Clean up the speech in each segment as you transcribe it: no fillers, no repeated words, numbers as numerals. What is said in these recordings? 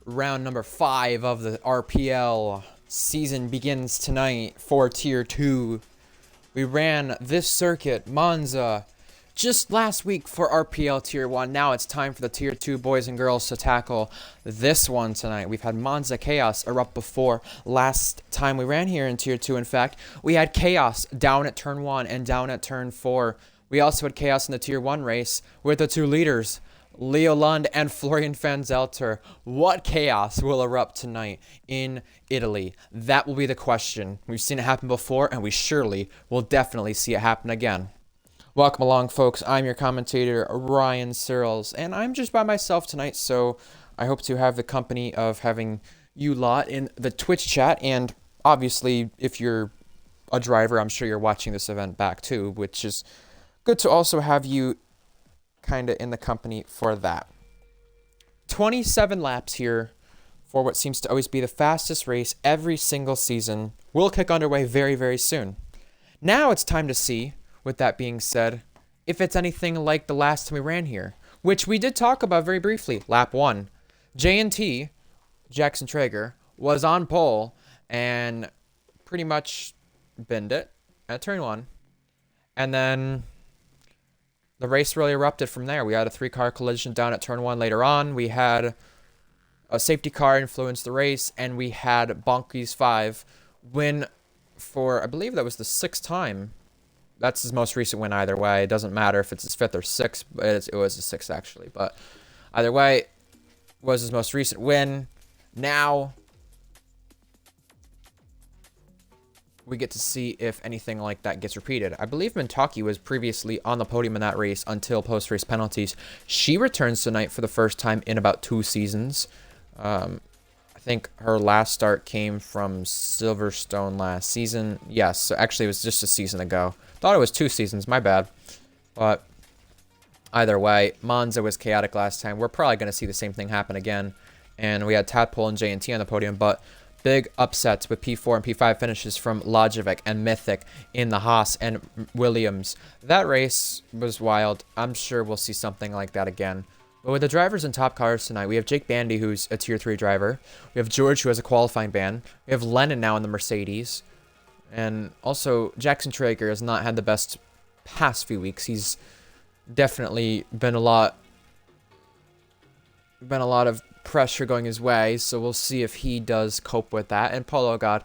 Round number 5 of the RPL season begins tonight for Tier 2. We ran this circuit, Monza, just last week for RPL Tier 1. Now it's time for the Tier 2 boys and girls to tackle this one tonight. We've had Monza Chaos erupt before. Last time we ran here in Tier 2, in fact, we had Chaos down at Turn 1 and down at Turn 4. We also had Chaos in the Tier 1 race with the two leaders, Leo Lund and Florian van Zelter. What chaos will erupt tonight in Italy? That will be the question. We've seen it happen before, and we surely will definitely see it happen again. Welcome along, folks. I'm your commentator, Ryan Searles, and I'm just by myself tonight, so I hope to have the company of having you lot in the Twitch chat, and obviously, if you're a driver, I'm sure you're watching this event back too, which is good to also have you kind of in the company for that. 27 laps here for what seems to always be the fastest race every single season will kick underway very, very soon. Now it's time to see, with that being said, if it's anything like the last time we ran here, which we did talk about very briefly. Lap 1, J&T, Jackson Traeger, was on pole and pretty much binned it at turn 1. And then the race really erupted from there. We had a 3-car collision down at turn 1 later on. We had a safety car influence the race, and we had Bonky's 5 win for, I believe that was the 6th time. That's his most recent win either way. It doesn't matter if it's his 5th or 6th. It was his 6th actually, but either way, it was his most recent win. Now we get to see if anything like that gets repeated. I believe Mintaki was previously on the podium in that race until post-race penalties. She returns tonight for the first time in about 2 seasons. I think her last start came from Silverstone last season. Yes, so actually it was just a season ago. Thought it was 2 seasons, my bad. But either way, Monza was chaotic last time. We're probably going to see the same thing happen again. And we had Tadpole and J&T on the podium, but big upsets with P4 and P5 finishes from Lajovic and Mythic in the Haas and Williams. That race was wild. I'm sure we'll see something like that again. But with the drivers in top cars tonight, we have Jake Bandy, who's a Tier 3 driver. We have George, who has a qualifying ban. We have Lennon now in the Mercedes. And also, Jackson Traeger has not had the best past few weeks. He's definitely been a lot of pressure going his way, so we'll see if he does cope with that. And Polo God,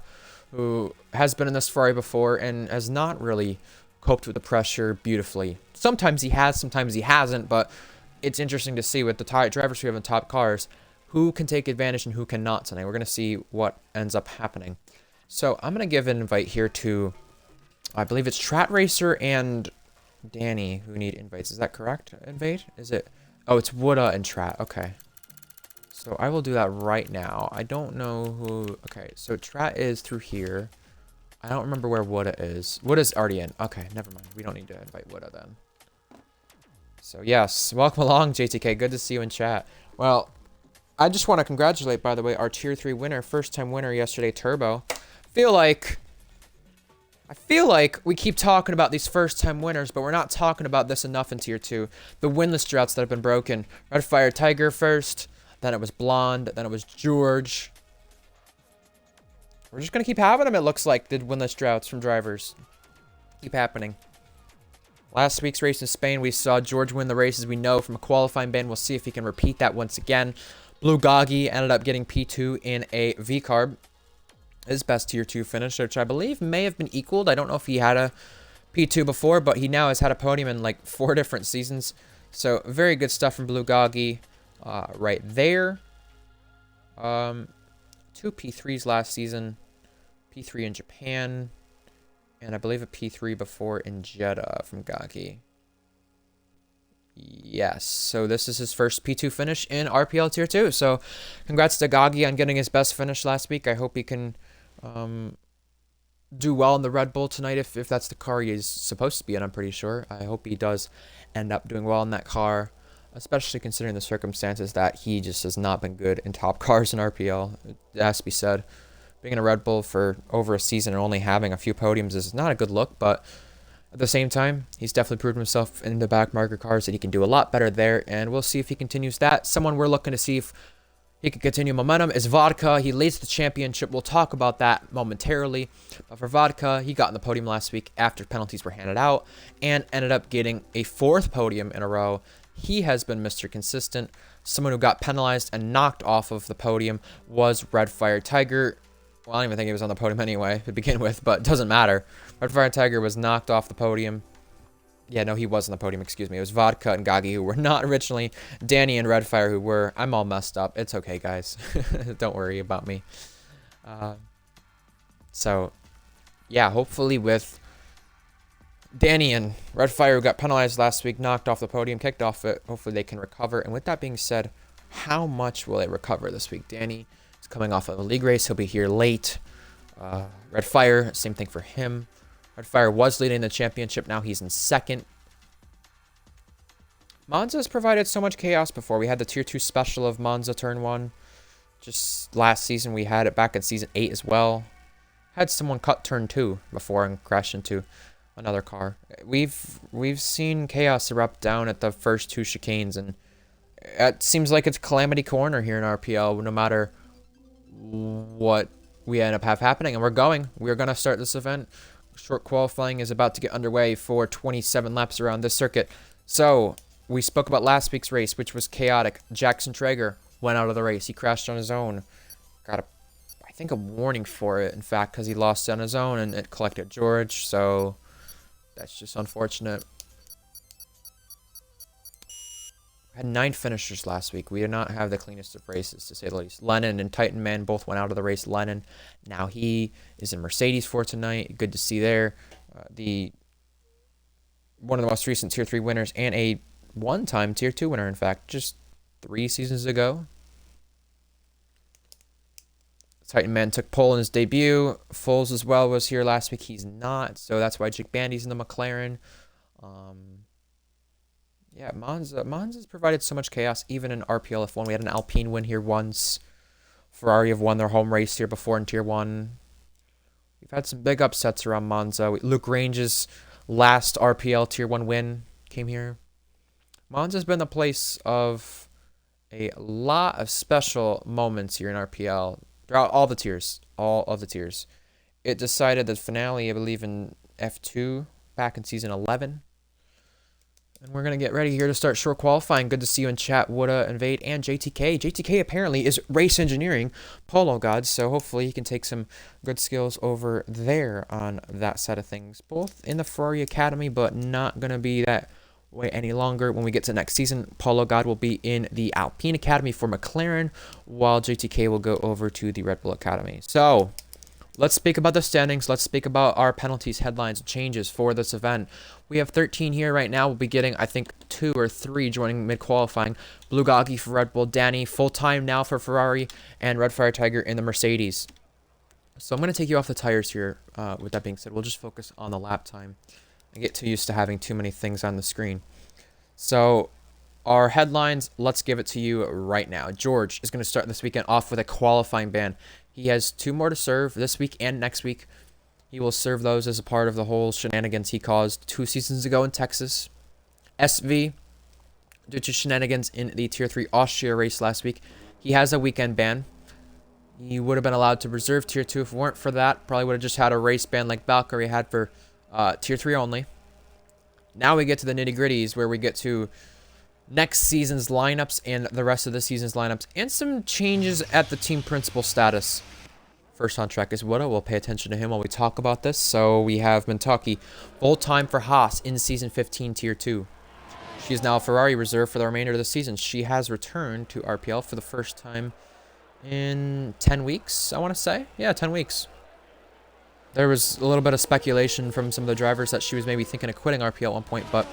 who has been in this Ferrari before and has not really coped with the pressure beautifully. Sometimes he has, sometimes he hasn't, but it's interesting to see with the drivers we have in top cars who can take advantage and who cannot tonight. We're going to see what ends up happening. So I'm going to give an invite here to, I believe it's Trat Racer and Danny who need invites. Is that correct? Invite? Is it? Oh, it's Wooda and Trat. Okay. So I will do that right now. I don't know who... Okay, so Trat is through here. I don't remember where Wooda is. Wooda's already in. Okay, never mind. We don't need to invite Wooda then. So yes, welcome along, JTK. Good to see you in chat. Well, I just want to congratulate, by the way, our Tier 3 winner, first-time winner yesterday, Turbo. I feel like we keep talking about these first-time winners, but we're not talking about this enough in Tier 2. The winless droughts that have been broken. Red Fire Tiger first. Then it was Blonde. Then it was George. We're just going to keep having them, it looks like, the winless droughts from drivers. Keep happening. Last week's race in Spain, we saw George win the races we know from a qualifying ban. We'll see if he can repeat that once again. Blue Goggy ended up getting P2 in a V-Carb. His best Tier 2 finish, which I believe may have been equaled. I don't know if he had a P2 before, but he now has had a podium in like 4 different seasons. So, very good stuff from Blue Goggy. Right there. 2 P3s last season. P3 in Japan. And I believe a P3 before in Jeddah from Gagi. Yes, so this is his first P2 finish in RPL Tier 2. So congrats to Gagi on getting his best finish last week. I hope he can do well in the Red Bull tonight if that's the car he is supposed to be in, I'm pretty sure. I hope he does end up doing well in that car, especially considering the circumstances that he just has not been good in top cars in RPL. It has to be said. Being in a Red Bull for over a season and only having a few podiums is not a good look, but at the same time, he's definitely proven himself in the back marker cars that he can do a lot better there, and we'll see if he continues that. Someone we're looking to see if he could continue momentum. Is Vodka. He leads the championship. We'll talk about that momentarily. But for Vodka, he got in the podium last week after penalties were handed out and ended up getting a 4th podium in a row. He has been Mr. Consistent. Someone who got penalized and knocked off of the podium was Red Fire Tiger. Well, I don't even think he was on the podium anyway to begin with, but it doesn't matter. Red Fire Tiger was knocked off the podium. Yeah, no, he was on the podium, excuse me. It was Vodka and Gagi who were not originally. Danny and Redfire who were. I'm all messed up. It's okay, guys. Don't worry about me. So, yeah, hopefully with Danny and Redfire who got penalized last week, knocked off the podium, kicked off it, hopefully they can recover. And with that being said, how much will they recover this week? Danny is coming off of a league race. He'll be here late. Redfire, same thing for him. Redfire was leading the championship. Now he's in 2nd. Monza's provided so much chaos before. We had the Tier 2 special of Monza Turn 1. Just last season, we had it back in Season 8 as well. Had someone cut Turn 2 before and crash into another car. We've seen chaos erupt down at the first 2 chicanes, and it seems like it's Calamity Corner here in RPL, no matter what we end up happening. And we're going to start this event. Short qualifying is about to get underway for 27 laps around this circuit. So, we spoke about last week's race, which was chaotic. Jackson Traeger went out of the race. He crashed on his own. Got I think a warning for it, in fact, because he lost on his own and it collected George. So, that's just unfortunate. I had 9 finishers last week. We did not have the cleanest of races, to say the least. Lennon and Titan Man both went out of the race. Lennon, now he is in Mercedes for tonight. Good to see there. One of the most recent Tier 3 winners and a one-time Tier 2 winner, in fact, just 3 seasons ago. Titan Man took pole in his debut. Foles as well was here last week. He's not, so that's why Jake Bandy's in the McLaren. Yeah, Monza's provided so much chaos, even in RPL F1. We had an Alpine win here once. Ferrari have won their home race here before in Tier 1. We've had some big upsets around Monza. Luke Range's last RPL Tier 1 win came here. Monza's been the place of a lot of special moments here in RPL throughout all the tiers. All of the tiers. It decided the finale, I believe, in F2 back in Season 11. And we're going to get ready here to start short qualifying. Good to see you in chat, Wooda, Invade, and JTK. JTK apparently is race engineering Polo God, so hopefully he can take some good skills over there on that side of things. Both in the Ferrari Academy, but not going to be that way any longer. When we get to next season, Polo God will be in the Alpine Academy for McLaren, while JTK will go over to the Red Bull Academy. So, let's speak about the standings. Let's speak about our penalties, headlines, and changes for this event. We have 13 here right now. We'll be getting, I think, 2 or 3 joining mid-qualifying. Blue Goggy for Red Bull, Danny full-time now for Ferrari, and Red Fire Tiger in the Mercedes. So I'm going to take you off the tires here. With that being said, we'll just focus on the lap time. I get too used to having too many things on the screen. So, our headlines, let's give it to you right now. George is going to start this weekend off with a qualifying ban. He has 2 more to serve this week and next week. He will serve those as a part of the whole shenanigans he caused 2 seasons ago in Texas. SV, due to shenanigans in the Tier 3 Austria race last week, he has a weekend ban. He would have been allowed to reserve Tier 2 if it weren't for that. Probably would have just had a race ban like Valkyrie had for Tier 3 only. Now we get to the nitty-gritties where we get to next season's lineups and the rest of the season's lineups and some changes at the team principal status. First on track is Wooda. We'll pay attention to him while we talk about this. So we have Mentaki full-time for Haas in Season 15 Tier 2. She is now a Ferrari reserve for the remainder of the season. She has returned to RPL for the first time in 10 weeks, I want to say. Yeah, 10 weeks. There was a little bit of speculation from some of the drivers that she was maybe thinking of quitting RPL at one point, but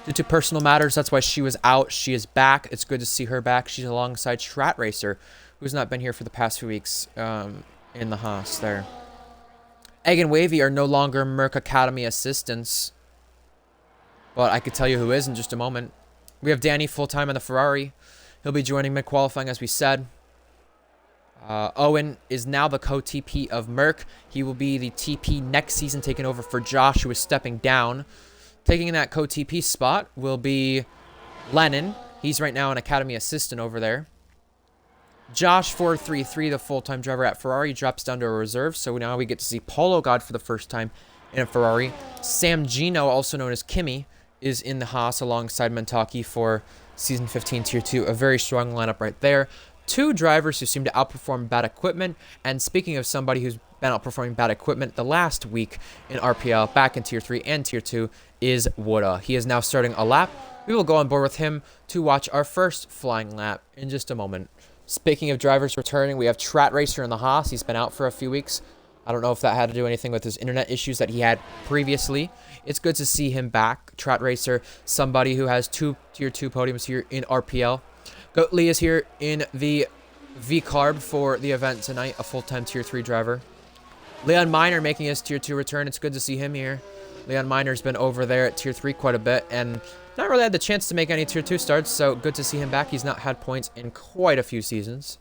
due to personal matters, that's why she was out. She is back. It's good to see her back. She's alongside Strat Racer, who's not been here for the past few weeks in the Haas there. Egg and Wavy are no longer Merc Academy assistants, but I could tell you who is in just a moment. We have Danny full-time on the Ferrari. He'll be joining mid-qualifying, as we said. Owen is now the co-TP of Merc. He will be the TP next season, taking over for Josh, who is stepping down. Taking that co-TP spot will be Lennon. He's right now an Academy assistant over there. Josh 433, the full-time driver at Ferrari, drops down to a reserve. So now we get to see Polo God for the first time in a Ferrari. Sam Gino, also known as Kimi, is in the Haas alongside Mentaki for Season 15 Tier 2. A very strong lineup right there. Two drivers who seem to outperform bad equipment. And speaking of somebody who's been outperforming bad equipment the last week in RPL, back in Tier 3 and Tier 2, is Woda. He is now starting a lap. We will go on board with him to watch our first flying lap in just a moment. Speaking of drivers returning, we have Trat Racer in the Haas. He's been out for a few weeks. I don't know if that had to do anything with his internet issues that he had previously. It's good to see him back. Trat Racer, somebody who has 2 Tier 2 podiums here in RPL. Goatley is here in the V-Carb for the event tonight, a full-time Tier 3 driver. Leon Miner making his Tier 2 return. It's good to see him here. Leon Miner's been over there at Tier 3 quite a bit and not really had the chance to make any Tier 2 starts, so good to see him back. He's not had points in quite a few seasons.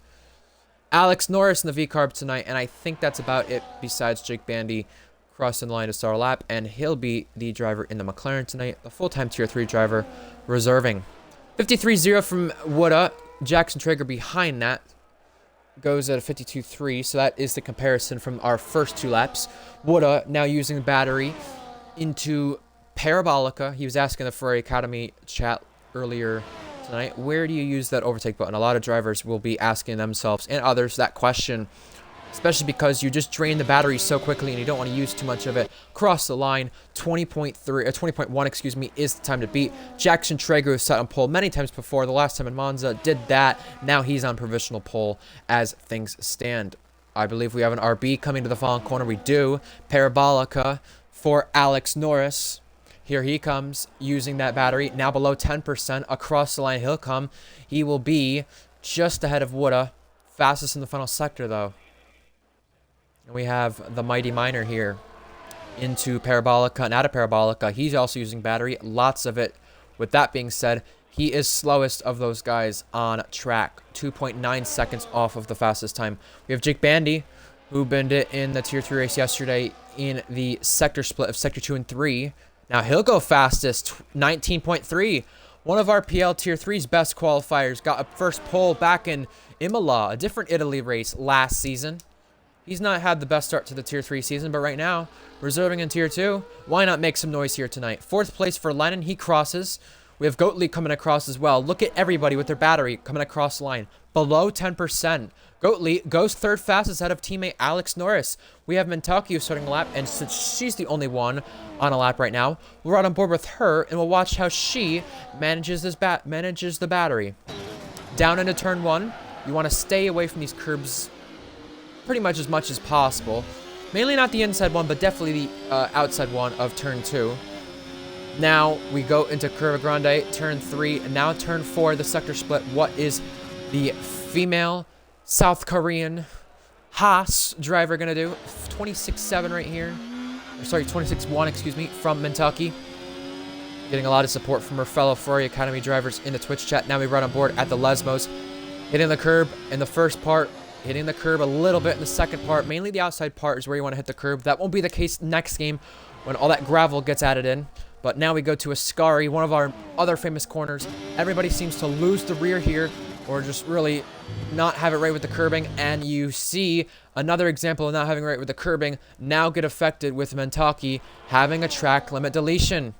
Alex Norris in the V-Carb tonight, and I think that's about it besides Jake Bandy crossing the line to start a lap, and he'll be the driver in the McLaren tonight, the full-time Tier 3 driver, reserving. 53-0 from Woda. Jackson Traeger behind that goes at a 52-3, so that is the comparison from our first 2 laps. Woda now using the battery into Parabolica. He was asking the Ferrari Academy chat earlier tonight, where do you use that overtake button? A lot of drivers will be asking themselves and others that question, especially because you just drain the battery so quickly and you don't want to use too much of it. Cross the line, 20.1, excuse me, is the time to beat. Jackson Traeger, who's sat on pole many times before. The last time in Monza, did that. Now he's on provisional pole as things stand. I believe we have an RB coming to the final corner. We do. Parabolica for Alex Norris. Here he comes, using that battery. Now below 10%. Across the line he'll come. He will be just ahead of Woda. Fastest in the final sector, though. And we have the Mighty Miner here into Parabolica and out of Parabolica. He's also using battery. Lots of it. With that being said, he is slowest of those guys on track. 2.9 seconds off of the fastest time. We have Jake Bandy, who binned it in the Tier 3 race yesterday in the sector split of Sector 2 and 3. Now he'll go fastest, 19.3. One of our RPL Tier 3's best qualifiers. Got a first pole back in Imola, a different Italy race last season. He's not had the best start to the Tier 3 season, but right now, reserving in Tier 2. Why not make some noise here tonight? 4th place for Lennon. He crosses. We have Goatley coming across as well. Look at everybody with their battery coming across the line. Below 10%. Goatley goes 3rd fastest out of teammate Alex Norris. We have Mentaki starting a lap, and since she's the only one on a lap right now, we're right on board with her, and we'll watch how she manages the battery. Down into turn 1. You want to stay away from these curbs pretty much as possible. Mainly not the inside one, but definitely the outside one of turn 2. Now we go into Curva Grande, turn 3, and now turn 4, the sector split. What is the female South Korean Haas driver gonna do? 26.7 right here. Or sorry, 26.1, excuse me, from Mentaki. Getting a lot of support from her fellow Ferrari Academy drivers in the Twitch chat. Now we run on board at the Lesmos. Hitting the curb in the first part. Hitting the curb a little bit in the second part. Mainly the outside part is where you want to hit the curb. That won't be the case next game when all that gravel gets added in. But now we go to Ascari, one of our other famous corners. Everybody seems to lose the rear here or just really not have it right with the curbing. And you see another example of not having it right with the curbing now get affected with Mentaki having a track limit deletion.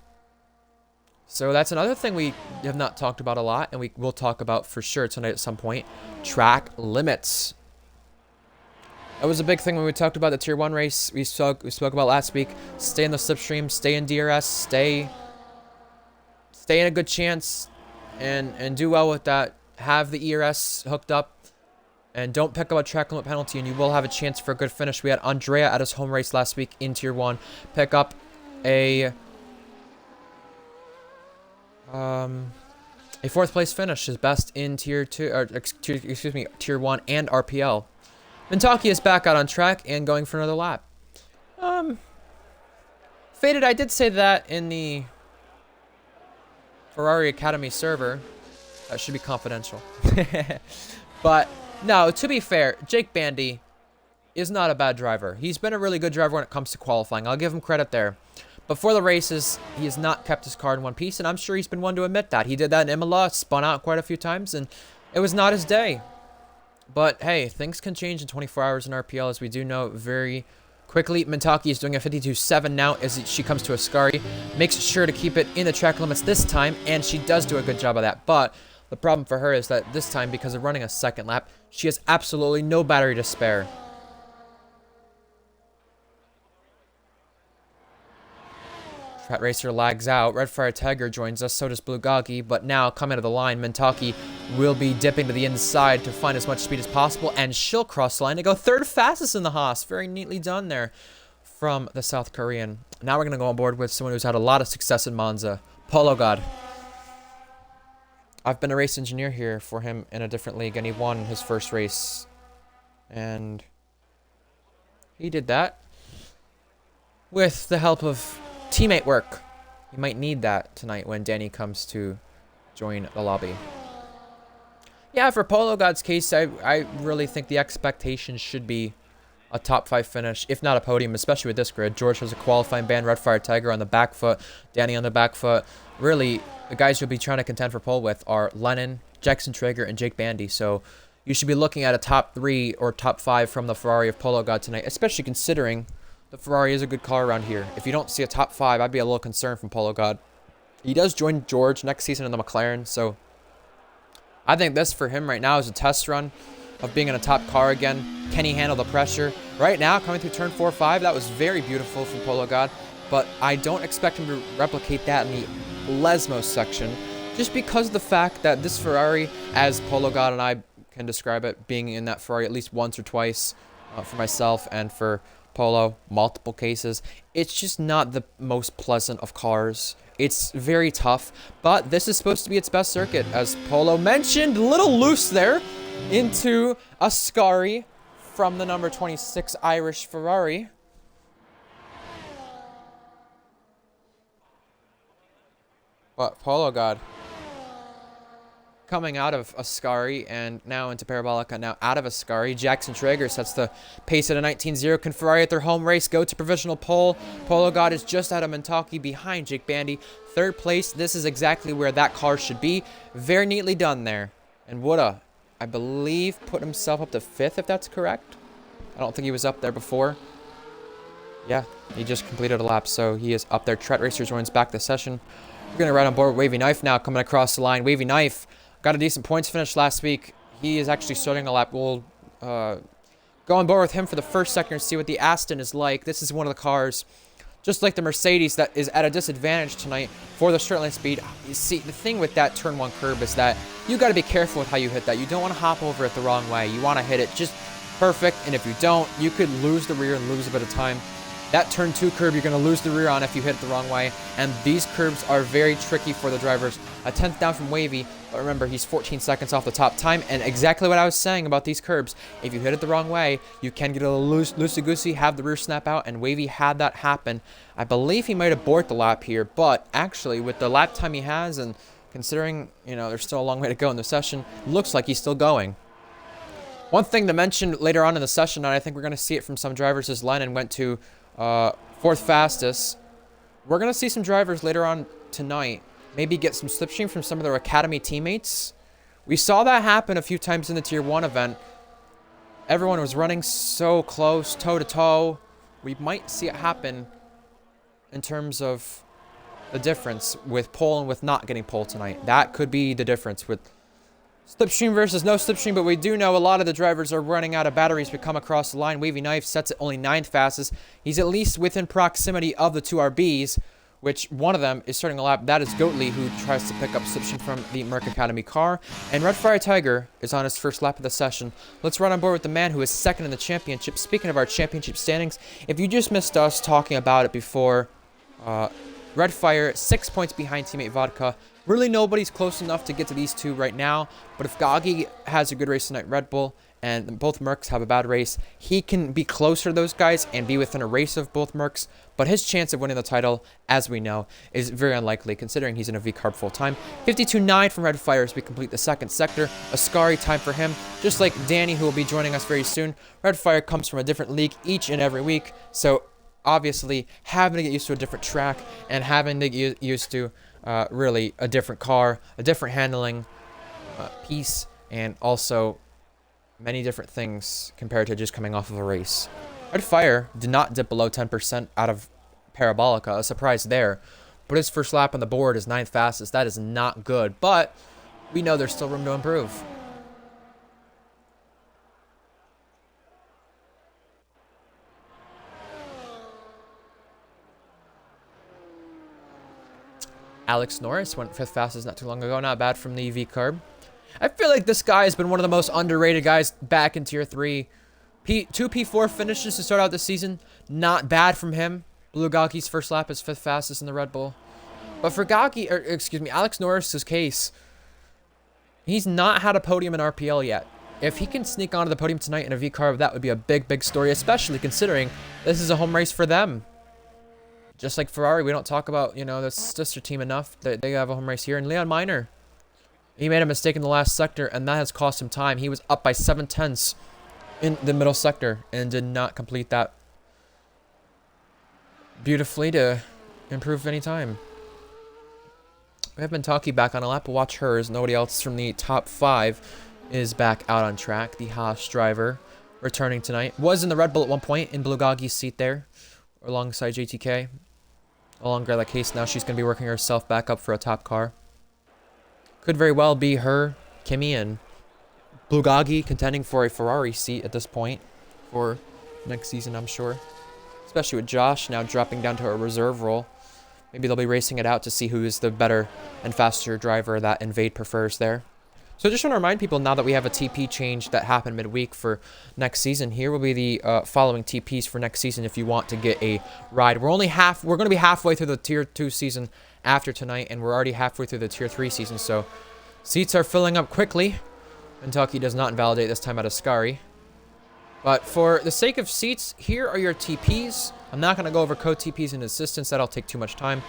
So that's another thing we have not talked about a lot, and we will talk about for sure tonight at some point. Track limits. That was a big thing when we talked about the Tier 1 race we spoke about last week. Stay in the slipstream, stay in DRS, stay in a good chance, and do well with that. Have the ERS hooked up, and don't pick up a track limit penalty, and you will have a chance for a good finish. We had Andrea at his home race last week in Tier 1 pick up a 4th place finish, his best in Tier 2, or excuse me, Tier 1 and RPL. Mentaki is back out on track and going for another lap. Faded, I did say that in the Ferrari Academy server. That should be confidential. But, no, to be fair, Jake Bandy is not a bad driver. He's been a really good driver when it comes to qualifying. I'll give him credit there. Before the races, he has not kept his car in one piece, and I'm sure he's been one to admit that. He did that in Imola, spun out quite a few times, and it was not his day. But hey, things can change in 24 hours in RPL, as we do know very quickly. Mintaki is doing a 52.7 now as she comes to Ascari. Makes sure to keep it in the track limits this time, and she does do a good job of that. But the problem for her is that this time, because of running a second lap, she has absolutely no battery to spare. Fat Racer lags out. Redfire Tiger joins us. So does Blue Goggy. But now, coming to the line, Mintaki will be dipping to the inside to find as much speed as possible. And she'll cross the line to go third fastest in the Haas. Very neatly done there from the South Korean. Now we're going to go on board with someone who's had a lot of success in Monza. Polo God. I've been a race engineer here for him in a different league. And he won his first race. And he did that with the help of teammate work. You might need that tonight when Danny comes to join the lobby. Yeah, for Polo God's case, I really think the expectation should be a top 5 finish, if not a podium, especially with this grid. George has a qualifying ban, Redfire Tiger on the back foot, Danny on the back foot. Really, the guys you'll be trying to contend for pole with are Lennon, Jackson Traeger, and Jake Bandy. So you should be looking at a top 3 or top 5 from the Ferrari of Polo God tonight, especially considering the Ferrari is a good car around here. If you don't see a top 5, I'd be a little concerned from Polo God. He does join George next season in the McLaren, so I think this for him right now is a test run of being in a top car again. Can he handle the pressure? Right now, coming through turn 4-5, that was very beautiful from Polo God, but I don't expect him to replicate that in the Lesmos section, just because of the fact that this Ferrari, as Polo God and I can describe it, being in that Ferrari at least once or twice for myself and for Polo, multiple cases, it's just not the most pleasant of cars. It's very tough, but this is supposed to be its best circuit, as Polo mentioned. A little loose there into Ascari from the number 26 Irish Ferrari. But Polo God coming out of Ascari and now into Parabolica, now out of Ascari. Jackson Traeger sets the pace at a 19-0. Can Ferrari at their home race go to provisional pole? Polo God is just out of Mintaki behind Jake Bandy. Third place. This is exactly where that car should be. Very neatly done there. And Woodha, I believe, put himself up to 5th, if that's correct. I don't think he was up there before. Yeah, he just completed a lap, so he is up there. Tret Racer joins back the session. We're going to ride on board with Wavy Knife now, coming across the line. Wavy Knife got a decent points finish last week. He is actually starting a lap. We'll go on board with him for the first sector and see what the Aston is like. This is one of the cars, just like the Mercedes, that is at a disadvantage tonight for the straight line speed. You see, the thing with that turn 1 curb is that you got to be careful with how you hit that. You don't want to hop over it the wrong way. You want to hit it just perfect, and if you don't, you could lose the rear and lose a bit of time. That turn 2 curb, you're going to lose the rear on if you hit it the wrong way. And these curbs are very tricky for the drivers. A 10th down from Wavy, but remember, he's 14 seconds off the top time. And exactly what I was saying about these curbs. If you hit it the wrong way, you can get a little loosey-goosey, have the rear snap out, and Wavy had that happen. I believe he might abort the lap here, but actually, with the lap time he has, and considering, you know, there's still a long way to go in the session, looks like he's still going. One thing to mention later on in the session, and I think we're going to see it from some drivers, is Lennon went to 4th fastest. We're going to see some drivers later on tonight maybe get some slipstream from some of their academy teammates. We saw that happen a few times in the Tier 1 event. Everyone was running so close, toe-to-toe. We might see it happen in terms of the difference with pole and with not getting pole tonight. That could be the difference with slipstream versus no slipstream, but we do know a lot of the drivers are running out of batteries to come across the line. Wavy Knife sets it only 9th fastest. He's at least within proximity of the 2 RBs, which one of them is starting a lap. That is Goatley, who tries to pick up slipstream from the Merc Academy car. And Redfire Tiger is on his first lap of the session. Let's run on board with the man who is 2nd in the championship. Speaking of our championship standings, if you just missed us talking about it before, Redfire 6 points behind teammate Vodka. Really, nobody's close enough to get to these two right now. But if Goggy has a good race tonight, Red Bull, and both Mercs have a bad race, he can be closer to those guys and be within a race of both Mercs. But his chance of winning the title, as we know, is very unlikely, considering he's in a V-Carb full-time. 52.9 from Redfire as we complete the 2nd sector. Ascari time for him, just like Danny, who will be joining us very soon. Redfire comes from a different league each and every week, so obviously having to get used to a different track and having to get used to really a different car, a different handling piece, and also many different things compared to just coming off of a race. Red Fire did not dip below 10% out of Parabolica, a surprise there. But his first lap on the board is 9th fastest. That is not good, but we know there's still room to improve. Alex Norris went 5th fastest not too long ago. Not bad from the EV carb. I feel like this guy has been one of the most underrated guys back in Tier 3. Two P4 finishes to start out this season. Not bad from him. Blue Gocki's first lap is 5th fastest in the Red Bull. But for Alex Norris's case, he's not had a podium in RPL yet. If he can sneak onto the podium tonight in a V-Carb, that would be a big, big story, especially considering this is a home race for them. Just like Ferrari, we don't talk about, you know, the sister team enough. They have a home race here. And Leon Minor, he made a mistake in the last sector, and that has cost him time. He was up by 7/10 in the middle sector and did not complete that beautifully to improve any time. We have Mentaki back on a lap. We'll watch hers. Nobody else from the top 5 is back out on track. The Haas driver returning tonight. Was in the Red Bull at one point in Blue Goggi's seat there alongside JTK. No longer that case now. She's going to be working herself back up for a top car. Could very well be her, Kimi, and Blue Goggi contending for a Ferrari seat at this point for next season, I'm sure. Especially with Josh now dropping down to a reserve role. Maybe they'll be racing it out to see who is the better and faster driver that Invade prefers there. So I just want to remind people now that we have a TP change that happened midweek for next season. Here will be the following TPs for next season if you want to get a ride. We're going to be halfway through the Tier 2 season after tonight, and we're already halfway through the Tier 3 season. So seats are filling up quickly. Kentucky does not invalidate this time out of Ascari. But for the sake of seats, here are your TPs. I'm not going to go over code TPs and assistance. That'll take too much time.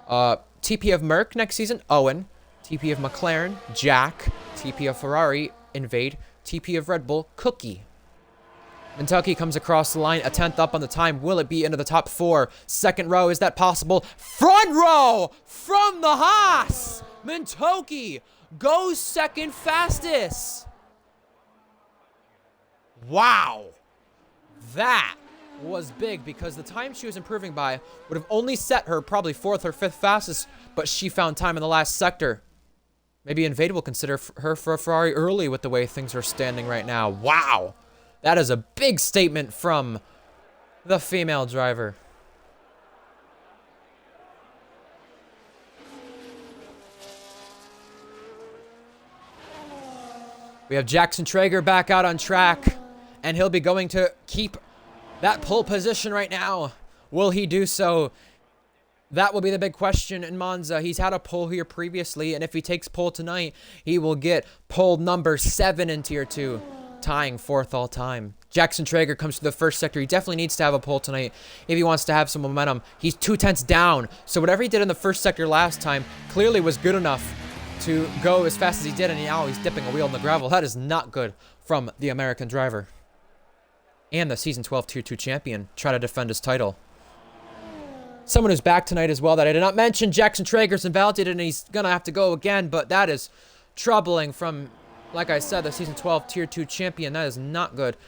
TP of Merc next season, Owen. TP of McLaren, Jack. TP of Ferrari, Invade. TP of Red Bull, Cookie. Kentucky comes across the line, a 10th up on the time. Will it be into the top 4? Second row, is that possible? Front row from the Haas. Mentoki goes second fastest. Wow. That was big because the time she was improving by would have only set her probably 4th or 5th fastest, but she found time in the last sector. Maybe Invade will consider her for a Ferrari early with the way things are standing right now. Wow. That is a big statement from the female driver. We have Jackson Traeger back out on track, and he'll be going to keep that pole position right now. Will he do so? That will be the big question in Monza. He's had a pole here previously, and if he takes pole tonight, he will get pole number 7 in Tier 2, tying 4th all time. Jackson Traeger comes to the first sector. He definitely needs to have a pole tonight if he wants to have some momentum. He's 2/10 down, so whatever he did in the first sector last time clearly was good enough to go as fast as he did, and now he's dipping a wheel in the gravel. That is not good from the American driver. And the Season 12 Tier 2 champion trying to defend his title. Someone who's back tonight as well that I did not mention, Jackson Traeger's invalidated, and he's going to have to go again, but that is troubling from, like I said, the Season 12 Tier 2 champion. That is not good.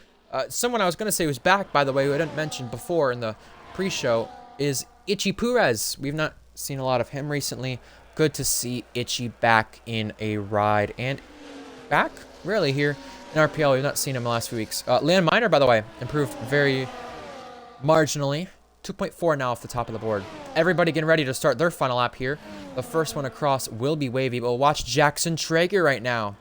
Someone I was going to say was back, by the way, who I didn't mention before in the pre-show, is Itchy Perez. We've not seen a lot of him recently. Good to see Itchy back in a ride. And back, really, here in RPL. We've not seen him the last few weeks. Leon Minor, by the way, improved very marginally. 2.4 now off the top of the board. Everybody getting ready to start their final lap here. The first one across will be wavy, but we'll watch Jackson Traeger right now.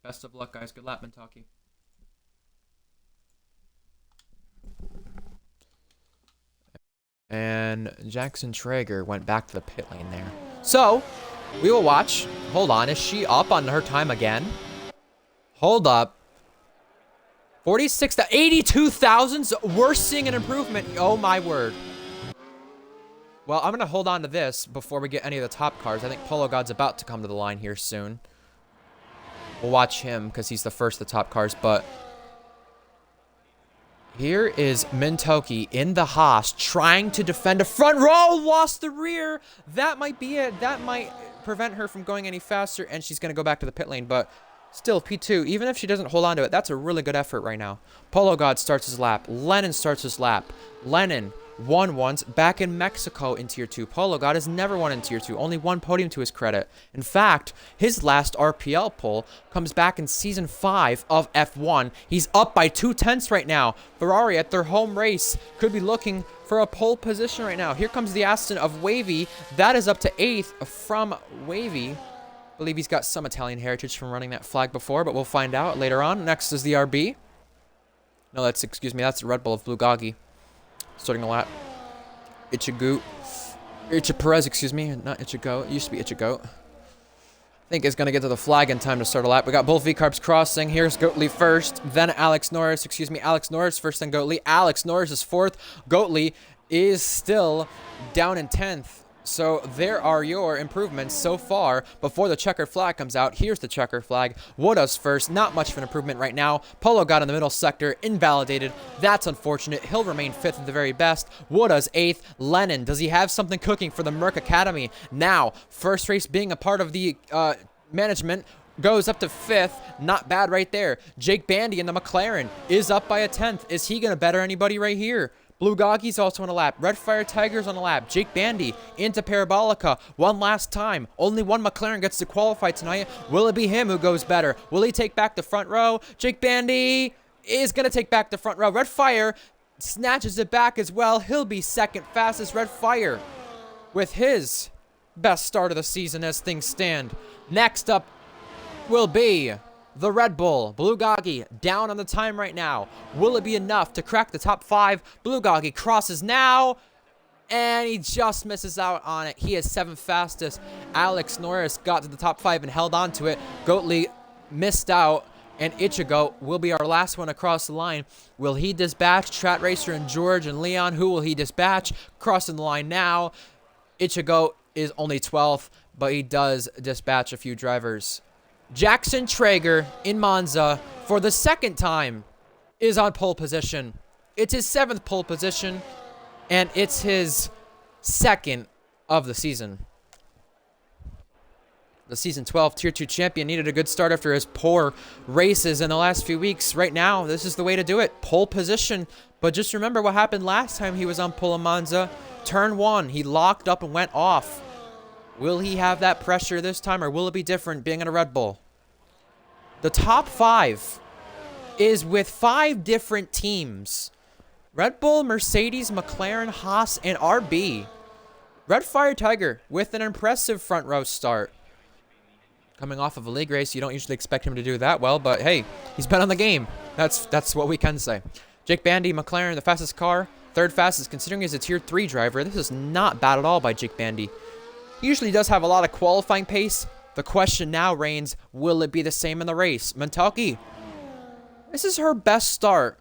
Best of luck, guys. Good lap, Mentaki. And Jackson Traeger went back to the pit lane there. So, we will watch. Hold on. Is she up on her time again? Hold up. 46 to 82 thousandths. We're seeing an improvement. Oh, my word. Well, I'm going to hold on to this before we get any of the top cars. I think Polo God's about to come to the line here soon. We'll watch him because he's the first of the top cars, but Here is Mintoki in the Haas trying to defend a front row. Lost the rear. That might be it. That might prevent her from going any faster, and she's going to go back to the pit lane. But still, P2, even if she doesn't hold on to it, that's a really good effort right now. Polo God starts his lap. Lennon starts his lap. Lennon won once back in Mexico in Tier 2. Polo God has never won in Tier 2. Only one podium to his credit. In fact, his last RPL pole comes back in Season 5 of F1. He's up by 2/10 right now. Ferrari at their home race could be looking for a pole position right now. Here comes the Aston of Wavy. That is up to 8th from Wavy. I believe he's got some Italian heritage from running that flag before, but we'll find out later on. Next is the RB. No, that's the Red Bull of Bulgogi. Starting a lap. Perez, excuse me, not Ichigo. It used to be Ichigo. I think is going to get to the flag in time to start a lap. We got both V-Carbs crossing. Here's Goatley first, then Alex Norris, Alex Norris first, then Goatley. Alex Norris is 4th. Goatley is still down in 10th. So there are your improvements so far before the checkered flag comes out. Here's the checkered flag. Wooda's first. Not much of an improvement right now. Polo got in the middle sector. Invalidated. That's unfortunate. He'll remain 5th at the very best. Wooda's 8th. Lennon, does he have something cooking for the Merc Academy? Now, first race being a part of the management goes up to 5th. Not bad right there. Jake Bandy in the McLaren is up by a 10th. Is he going to better anybody right here? Blue Goggy's also on a lap. Red Fire Tiger's on a lap. Jake Bandy into Parabolica one last time. Only one McLaren gets to qualify tonight. Will it be him who goes better? Will he take back the front row? Jake Bandy is going to take back the front row. Red Fire snatches it back as well. He'll be 2nd fastest. Red Fire with his best start of the season as things stand. Next up will be the Red Bull. Blue Goggy down on the time right now. Will it be enough to crack the top 5? Blue Goggy crosses now, and he just misses out on it. He is 7th fastest. Alex Norris got to the top 5 and held on to it. Goatley missed out, and Ichigo will be our last one across the line. Will he dispatch Trat Racer and George and Leon? Who will he dispatch? Crossing the line now. Ichigo is only 12th, but he does dispatch a few drivers. Jackson Traeger in Monza for the 2nd time is on pole position. It's his 7th pole position, and it's his 2nd of the season. The Season 12 Tier 2 champion needed a good start after his poor races in the last few weeks. Right now, this is the way to do it. Pole position. But just remember what happened last time he was on pole in Monza. Turn 1, he locked up and went off. Will he have that pressure this time, or will it be different being in a Red Bull? The top 5 is with 5 different teams. Red Bull, Mercedes, McLaren, Haas, and RB. Red Fire Tiger with an impressive front row start. Coming off of a league race, you don't usually expect him to do that well, but hey, he's been on the game. That's what we can say. Jake Bandy, McLaren, the fastest car. 3rd fastest, considering he's a Tier 3 driver. This is not bad at all by Jake Bandy. He usually does have a lot of qualifying pace. The question now reigns, will it be the same in the race? Mentaki, this is her best start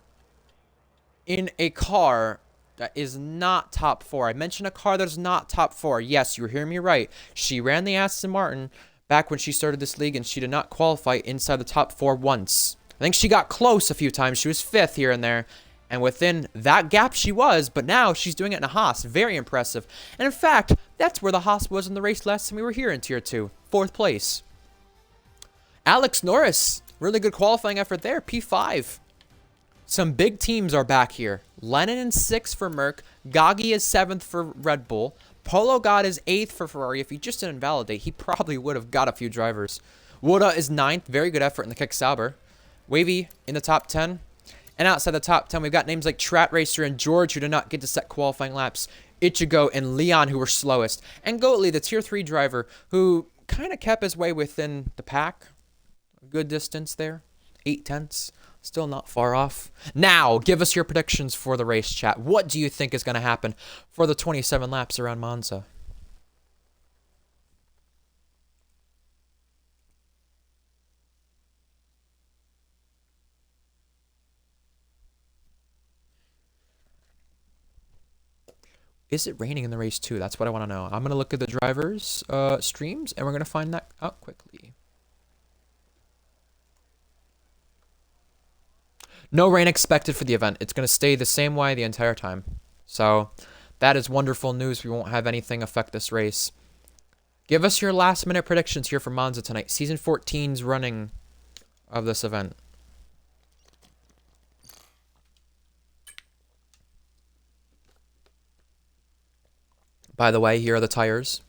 in a car that is not top 4. I mentioned a car that is not top 4. Yes, you hear me right. She ran the Aston Martin back when she started this league, and she did not qualify inside the top 4 once. I think she got close a few times. She was 5th here and there. And within that gap she was, but now she's doing it in a Haas. Very impressive. And in fact, that's where the Haas was in the race last time we were here in Tier 2. 4th place. Alex Norris, really good qualifying effort there, P5. Some big teams are back here. Lennon in 6th for Merc. Goggy is 7th for Red Bull. Polo God is 8th for Ferrari. If he just didn't validate, he probably would have got a few drivers. Wooda is 9th. Very good effort in the Kick Sauber. Wavy in the top 10. And outside the top 10, we've got names like Trat Racer and George, who did not get to set qualifying laps. Ichigo and Leon, who were slowest. And Goatley, the Tier 3 driver, who kind of kept his way within the pack. A good distance there. 8/10. Still not far off. Now, give us your predictions for the race, chat. What do you think is going to happen for the 27 laps around Monza? Is it raining in the race too? That's what I want to know. I'm going to look at the drivers' streams, and we're going to find that out quickly. No rain expected for the event. It's going to stay the same way the entire time. So that is wonderful news. We won't have anything affect this race. Give us your last minute predictions here for Monza tonight. Season 14's running of this event. By the way, here are the tires.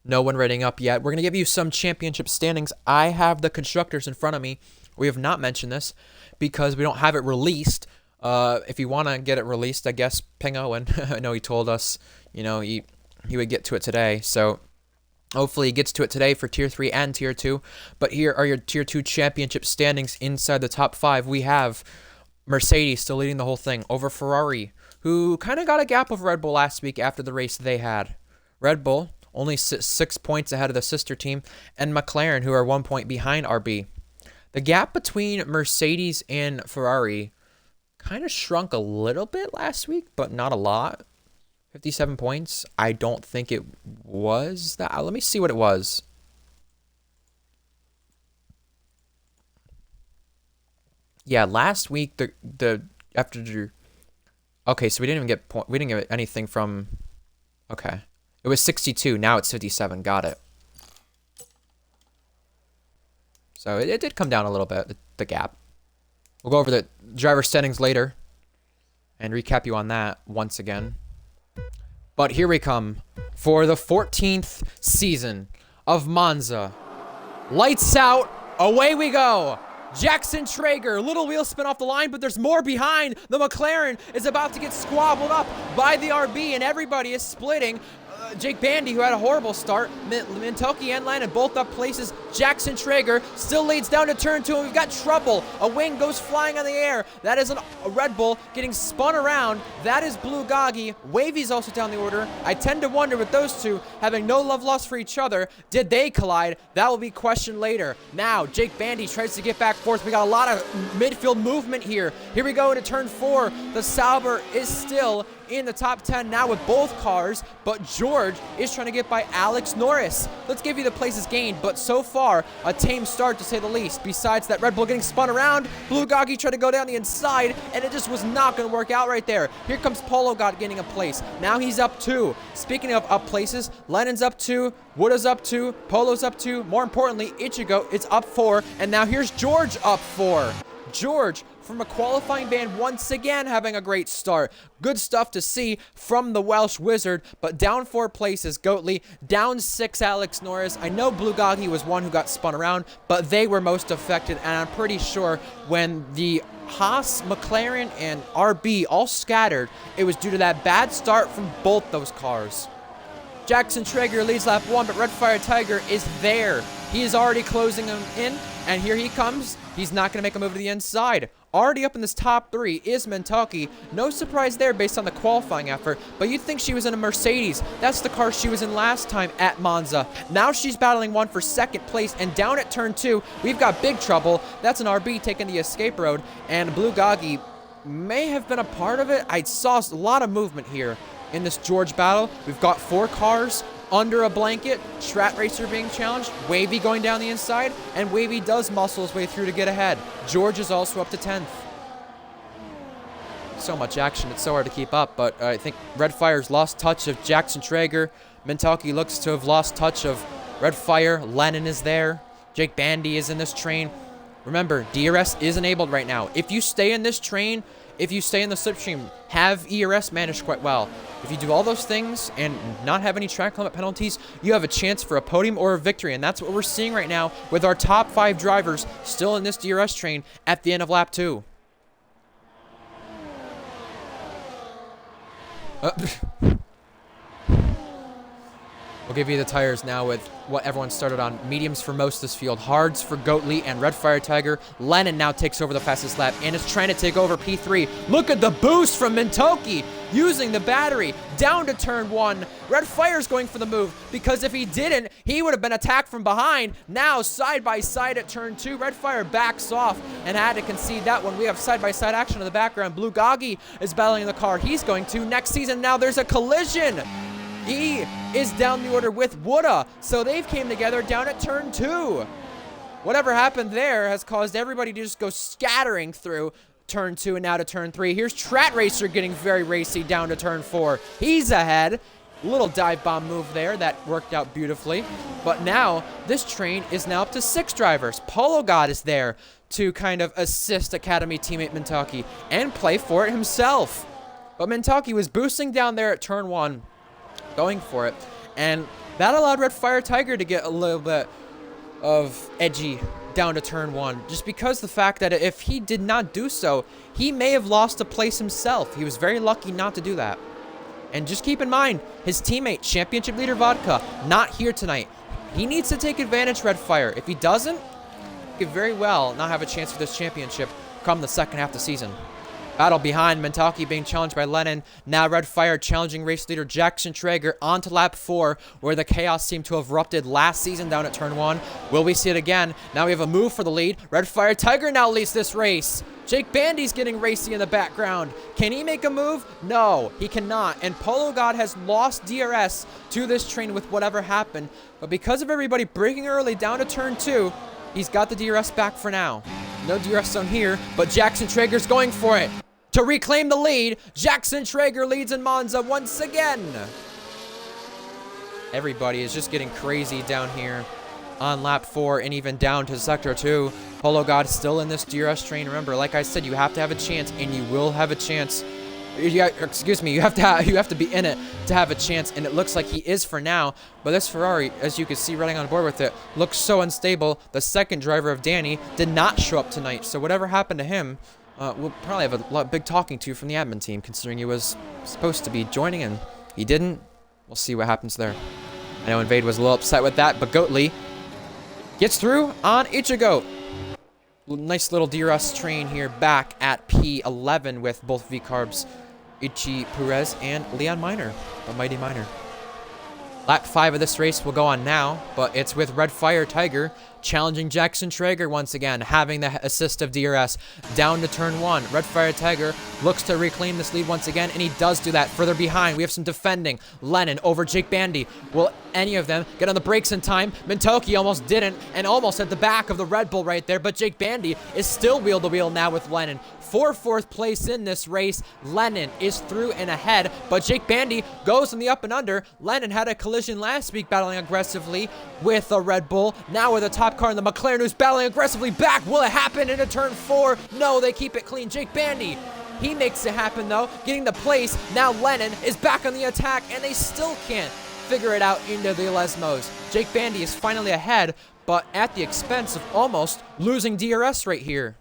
No one rating up yet. We're going to give you some championship standings. I have the constructors in front of me. We have not mentioned this because we don't have it released. If you want to get it released, I guess ping Owen. I know he told us, you know, he would get to it today. So hopefully he gets to it today for Tier 3 and Tier 2. But here are your Tier 2 championship standings inside the top 5. We have Mercedes still leading the whole thing over Ferrari, who kind of got a gap of Red Bull last week after the race they had. Red Bull only 6 points ahead of the sister team, and McLaren, who are 1 point behind RB. The gap between Mercedes and Ferrari kind of shrunk a little bit last week, but not a lot. 57 points. I don't think it was that. Let me see what it was. Yeah, last week okay, so we didn't get anything from. Okay, it was 62. Now it's 57. Got it. So it did come down a little bit, the gap. We'll go over the driver standings later and recap you on that once again. But here we come for the 14th season of Monza. Lights out, away we go. Jackson Traeger, little wheel spin off the line, but there's more behind. The McLaren is about to get squabbled up by the RB, and everybody is splitting. Jake Bandy, who had a horrible start, Mintoki and Lennon both up places. Jackson Traeger still leads down to turn 2, and we've got trouble. A wing goes flying on the air. That is a Red Bull getting spun around. That is Blue Goggy. Wavy's also down the order. I tend to wonder with those two having no love lost for each other, did they collide? That will be questioned later. Now, Jake Bandy tries to get back forth. We got a lot of midfield movement here. Here we go into turn 4. The Sauber is still in the top 10 now with both cars, but George is trying to get by Alex Norris. Let's give you the places gained, but so far, a tame start to say the least. Besides that Red Bull getting spun around, Blue Goggy tried to go down the inside, and it just was not going to work out right there. Here comes Polo God getting a place. Now he's up 2. Speaking of up places, Lennon's up 2, Wooda's up 2, Polo's up 2. More importantly, Ichigo is up 4, and now here's George up 4. George from a qualifying ban once again having a great start. Good stuff to see from the Welsh Wizard, but down 4 places, Goatley, down 6, Alex Norris. I know Blue Goggy was one who got spun around, but they were most affected, and I'm pretty sure when the Haas, McLaren, and RB all scattered, it was due to that bad start from both those cars. Jackson Traeger leads lap 1, but Red Fire Tiger is there. He is already closing him in, and here he comes. He's not going to make a move to the inside. Already up in this top 3 is Mintoki. No surprise there based on the qualifying effort, but you'd think she was in a Mercedes. That's the car she was in last time at Monza. Now she's battling one for 2nd place, and down at turn 2, we've got big trouble. That's an RB taking the escape road, and Blue Goggy may have been a part of it. I saw a lot of movement here in this George battle. We've got 4 cars under a blanket, Strat Racer being challenged, Wavy going down the inside, and Wavy does muscle his way through to get ahead. George is also up to 10th. So much action, it's so hard to keep up, but I think Red Fire's lost touch of Jackson Traeger. Mintoki looks to have lost touch of Red Fire. Lennon is there. Jake Bandy is in this train. Remember, DRS is enabled right now. If you stay in this train, if you stay in the slipstream, have ERS managed quite well. If you do all those things and not have any track limit penalties, you have a chance for a podium or a victory, and that's what we're seeing right now with our top 5 drivers still in this DRS train at the end of lap 2. We'll give you the tires now with what everyone started on. Mediums for most of this field. Hards for Goatley and Red Fire Tiger. Lennon now takes over the fastest lap and is trying to take over P3. Look at the boost from Mintoki using the battery down to turn 1. Red Fire's going for the move because if he didn't, he would have been attacked from behind. Now side by side at turn 2. Red Fire backs off and had to concede that one. We have side by side action in the background. Blue Goggy is battling the car he's going to next season. Now there's a collision. He is down the order with Wooda, so they've came together down at turn 2. whatever happened there has caused everybody to just go scattering through turn 2 and now to turn 3. Here's Trat Racer getting very racy down to turn 4. He's ahead. Little dive bomb move there that worked out beautifully. But now this train is now up to 6 drivers. Polo God is there to kind of assist Academy teammate Mentaki and play for it himself. But Mentaki was boosting down there at turn 1, going for it. And that allowed Red Fire Tiger to get a little bit of edgy down to turn 1, just because the fact that if he did not do so, he may have lost a place himself. He was very lucky not to do that. And just keep in mind, his teammate, Championship Leader Vodka, not here tonight. He needs to take advantage, Red Fire. If he doesn't, he could very well not have a chance for this championship come the second half of the season. Battle behind, Mentaki being challenged by Lennon. Now Red Fire challenging race leader Jackson Traeger onto lap 4, where the chaos seemed to have erupted last season down at turn 1. Will we see it again? Now we have a move for the lead. Red Fire Tiger now leads this race. Jake Bandy's getting racy in the background. Can he make a move? No, he cannot. And Polo God has lost DRS to this train with whatever happened. But because of everybody breaking early down to turn 2, he's got the DRS back for now. No DRS zone here, but Jackson Traeger's going for it. To reclaim the lead, Jackson Traeger leads in Monza once again. Everybody is just getting crazy down here on lap 4 and even down to sector 2. Polo God still in this DRS train. Remember, like I said, you have to have a chance, and you will have a chance. You have to be in it to have a chance, and it looks like he is for now. But this Ferrari, as you can see running on board with it, looks so unstable. The second driver of Danny did not show up tonight, so whatever happened to him, we'll probably have a big talking to from the admin team, considering he was supposed to be joining and he didn't. We'll see what happens there. I know Invade was a little upset with that, but Goatley gets through on Ichigo. Nice little DRS train here back at P11 with both V-Carbs, Ichi Perez and Leon Miner, the mighty Miner. Lap 5 of this race will go on now, but it's with Red Fire Tiger challenging Jackson Traeger once again, having the assist of DRS down to turn 1. Red Fire Tiger looks to reclaim this lead once again, and he does do that. Further behind, we have some defending. Lennon over Jake Bandy. Will any of them get on the brakes in time? Mentoki almost didn't, and almost at the back of the Red Bull right there, but Jake Bandy is still wheel-to-wheel now with Lennon. For 4th place in this race, Lennon is through and ahead, but Jake Bandy goes in the up and under. Lennon had a collision last week battling aggressively with a Red Bull. Now with a top car in the McLaren who's battling aggressively back. Will it happen into turn 4? No, they keep it clean. Jake Bandy, he makes it happen though, getting the place. Now Lennon is back on the attack, and they still can't figure it out into the Lesmos. Jake Bandy is finally ahead, but at the expense of almost losing DRS right here.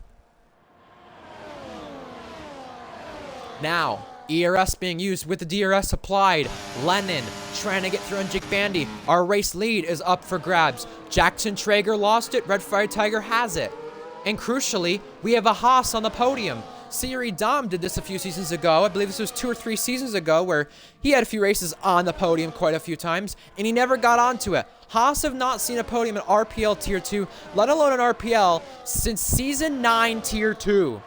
Now, ERS being used with the DRS applied. Lennon trying to get through on Jake Bandy. Our race lead is up for grabs. Jackson Traeger lost it. Red Fire Tiger has it. And crucially, we have a Haas on the podium. Siri Dom did this a few seasons ago. I believe this was 2 or 3 seasons ago, where he had a few races on the podium quite a few times, and he never got onto it. Haas have not seen a podium in RPL Tier 2, let alone in RPL, since Season 9 Tier 2.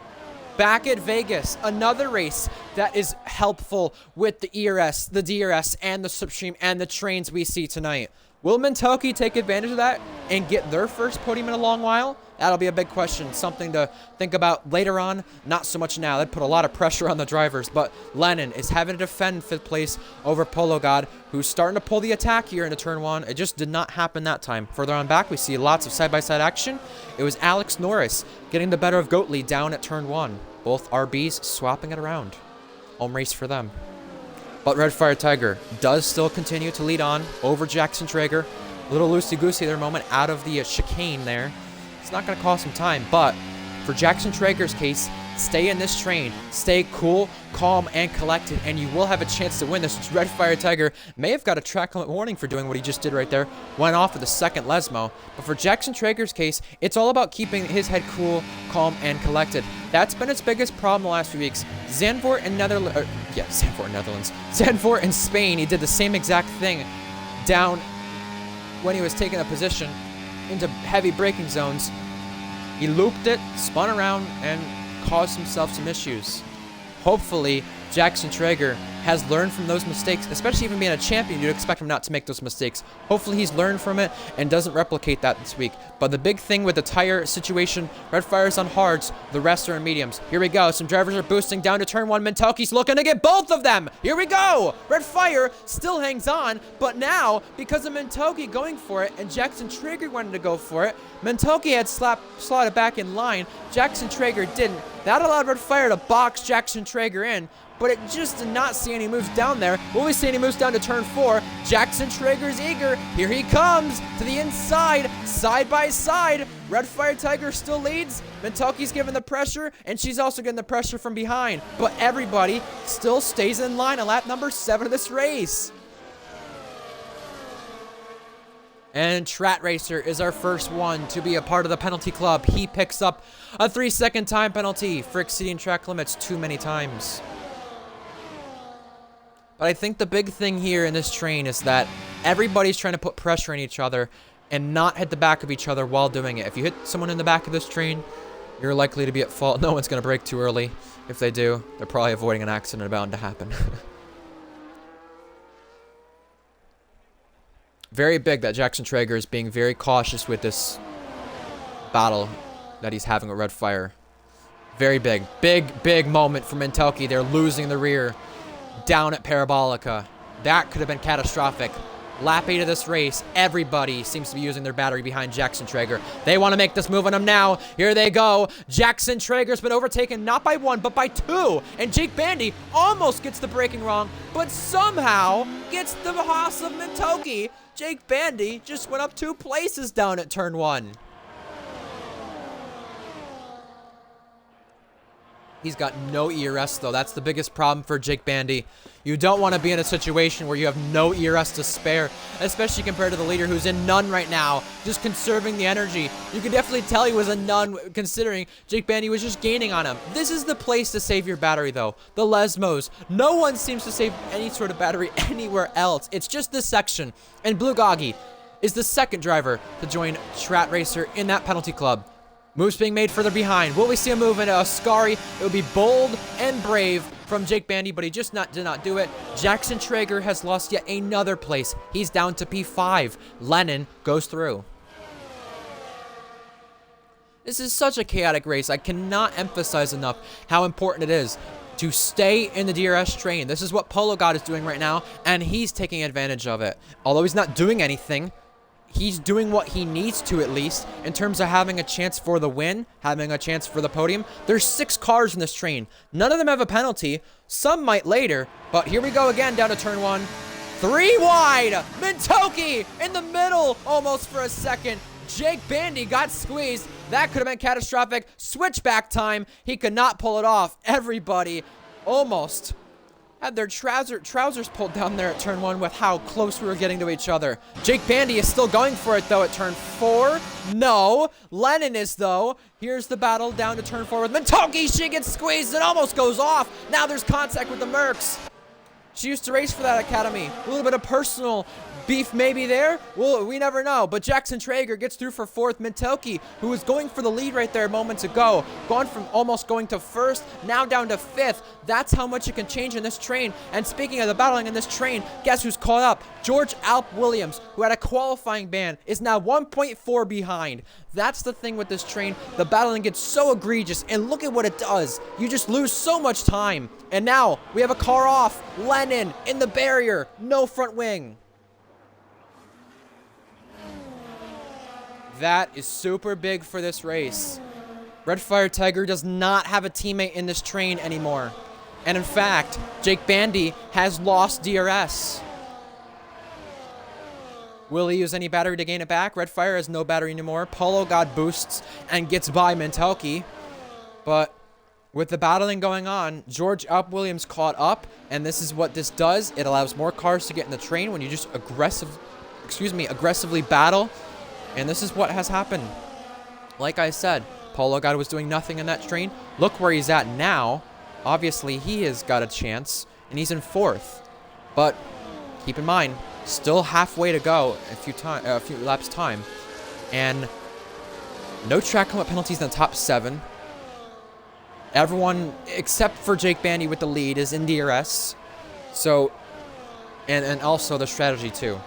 Back at Vegas, another race that is helpful with the ERS, the DRS, and the Slipstream, and the trains we see tonight. Will Mentoki take advantage of that and get their first podium in a long while? That'll be a big question, something to think about later on, not so much now. That'd put a lot of pressure on the drivers, but Lennon is having to defend 5th place over Polo God, who's starting to pull the attack here into turn 1. It just did not happen that time. Further on back, we see lots of side-by-side action. It was Alex Norris getting the better of Goatley down at turn 1. Both RBs swapping it around. Home race for them. But Red Fire Tiger does still continue to lead on over Jackson Traeger. A little loosey-goosey there moment out of the chicane there. It's not going to cost him time, but for Jackson Traeger's case, stay in this train. Stay cool, calm, and collected, and you will have a chance to win this. Red Fire Tiger may have got a track limit warning for doing what he just did right there. Went off with the second Lesmo. But for Jackson Traeger's case, it's all about keeping his head cool, calm, and collected. That's been its biggest problem the last few weeks. Zandvoort and Netherlands. Zandvoort in Spain, he did the same exact thing down when he was taking a position into heavy braking zones. He looped it, spun around, and caused himself some issues. Hopefully, Jackson Traeger has learned from those mistakes, especially even being a champion. You'd expect him not to make those mistakes. Hopefully he's learned from it and doesn't replicate that this week. But the big thing with the tire situation, Red Fire's on hards, the rest are in mediums. Here we go. Some drivers are boosting down to turn one. Mentelke's looking to get both of them. Here we go. Red Fire still hangs on, but now, because of Mentelke going for it and Jackson Traeger wanted to go for it, Mentelke had slotted back in line. Jackson Traeger didn't. That allowed Red Fire to box Jackson Traeger in, but it just did not see any moves down there. Will we see any moves down to turn 4? Jackson Traeger's eager. Here he comes to the inside, side by side. Red Fire Tiger still leads. Mentelke's giving the pressure, and she's also getting the pressure from behind. But everybody still stays in line on lap number 7 of this race. And Trat Racer is our first one to be a part of the penalty club. He picks up a 3-second time penalty for exceeding track limits too many times. But I think the big thing here in this train is that everybody's trying to put pressure on each other and not hit the back of each other while doing it. If you hit someone in the back of this train, you're likely to be at fault. No one's going to brake too early. If they do, they're probably avoiding an accident bound to happen. Very big that Jackson Traeger is being very cautious with this battle that he's having with Red Fire. Very big. Big moment for Mentelke. They're losing the rear down at Parabolica. That could have been catastrophic. Lap 8 of this race, everybody seems to be using their battery behind Jackson Traeger. They want to make this move on him now. Here they go. Jackson Traeger's been overtaken not by 1, but by 2. And Jake Bandy almost gets the braking wrong, but somehow gets the Haas of Mentelke. Jake Bandy just went up 2 places down at turn 1. He's got no ERS, though. That's the biggest problem for Jake Bandy. You don't want to be in a situation where you have no ERS to spare, especially compared to the leader who's in none right now, just conserving the energy. You can definitely tell he was a none, considering Jake Bandy was just gaining on him. This is the place to save your battery, though. The Lesmos. No one seems to save any sort of battery anywhere else. It's just this section. And Blue Goggy is the second driver to join Trat Racer in that penalty club. Moves being made further behind. Will we see a move into Ascari? It would be bold and brave from Jake Bandy, but he just did not do it. Jackson Traeger has lost yet another place. He's down to P5. Lennon goes through. This is such a chaotic race. I cannot emphasize enough how important it is to stay in the DRS train. This is what Polo God is doing right now, and he's taking advantage of it. Although he's not doing anything, he's doing what he needs to, at least, in terms of having a chance for the win, having a chance for the podium. There's 6 cars in this train. None of them have a penalty. Some might later, but here we go again down to turn 1. 3 wide. Mentelke in the middle almost for a second. Jake Bandy got squeezed. That could have been catastrophic. Switchback time. He could not pull it off. Everybody almost had their trousers pulled down there at turn 1 with how close we were getting to each other. Jake Bandy is still going for it, though, at turn 4. No. Lennon is, though. Here's the battle down to turn 4 with Mentelke. She gets squeezed and almost goes off. Now there's contact with the Mercs. She used to race for that academy. A little bit of personal beef maybe there. Well, we never know. But Jackson Traeger gets through for 4th. Mentelke, who was going for the lead right there moments ago, gone from almost going to 1st, now down to 5th. That's how much it can change in this train. And speaking of the battling in this train, guess who's caught up? George Alp Williams, who had a qualifying ban, is now 1.4 behind. That's the thing with this train. The battling gets so egregious, and look at what it does. You just lose so much time. And now we have a car off. Lennon in the barrier. No front wing. That is super big for this race. Red Fire Tiger does not have a teammate in this train anymore. And in fact, Jake Bandy has lost DRS. Will he use any battery to gain it back? Red Fire has no battery anymore. Polo God boosts and gets by Mentelke. But with the battling going on, George Up Williams caught up, and this is what this does. It allows more cars to get in the train when you just aggressively battle. And this is what has happened. Like I said, Polo God was doing nothing in that train. Look where he's at now. Obviously, he has got a chance, and he's in 4th. But keep in mind, still halfway to go, a few laps time, and no track limit penalties in the top 7. Everyone except for Jake Bandy with the lead is in DRS. So, and also the strategy too.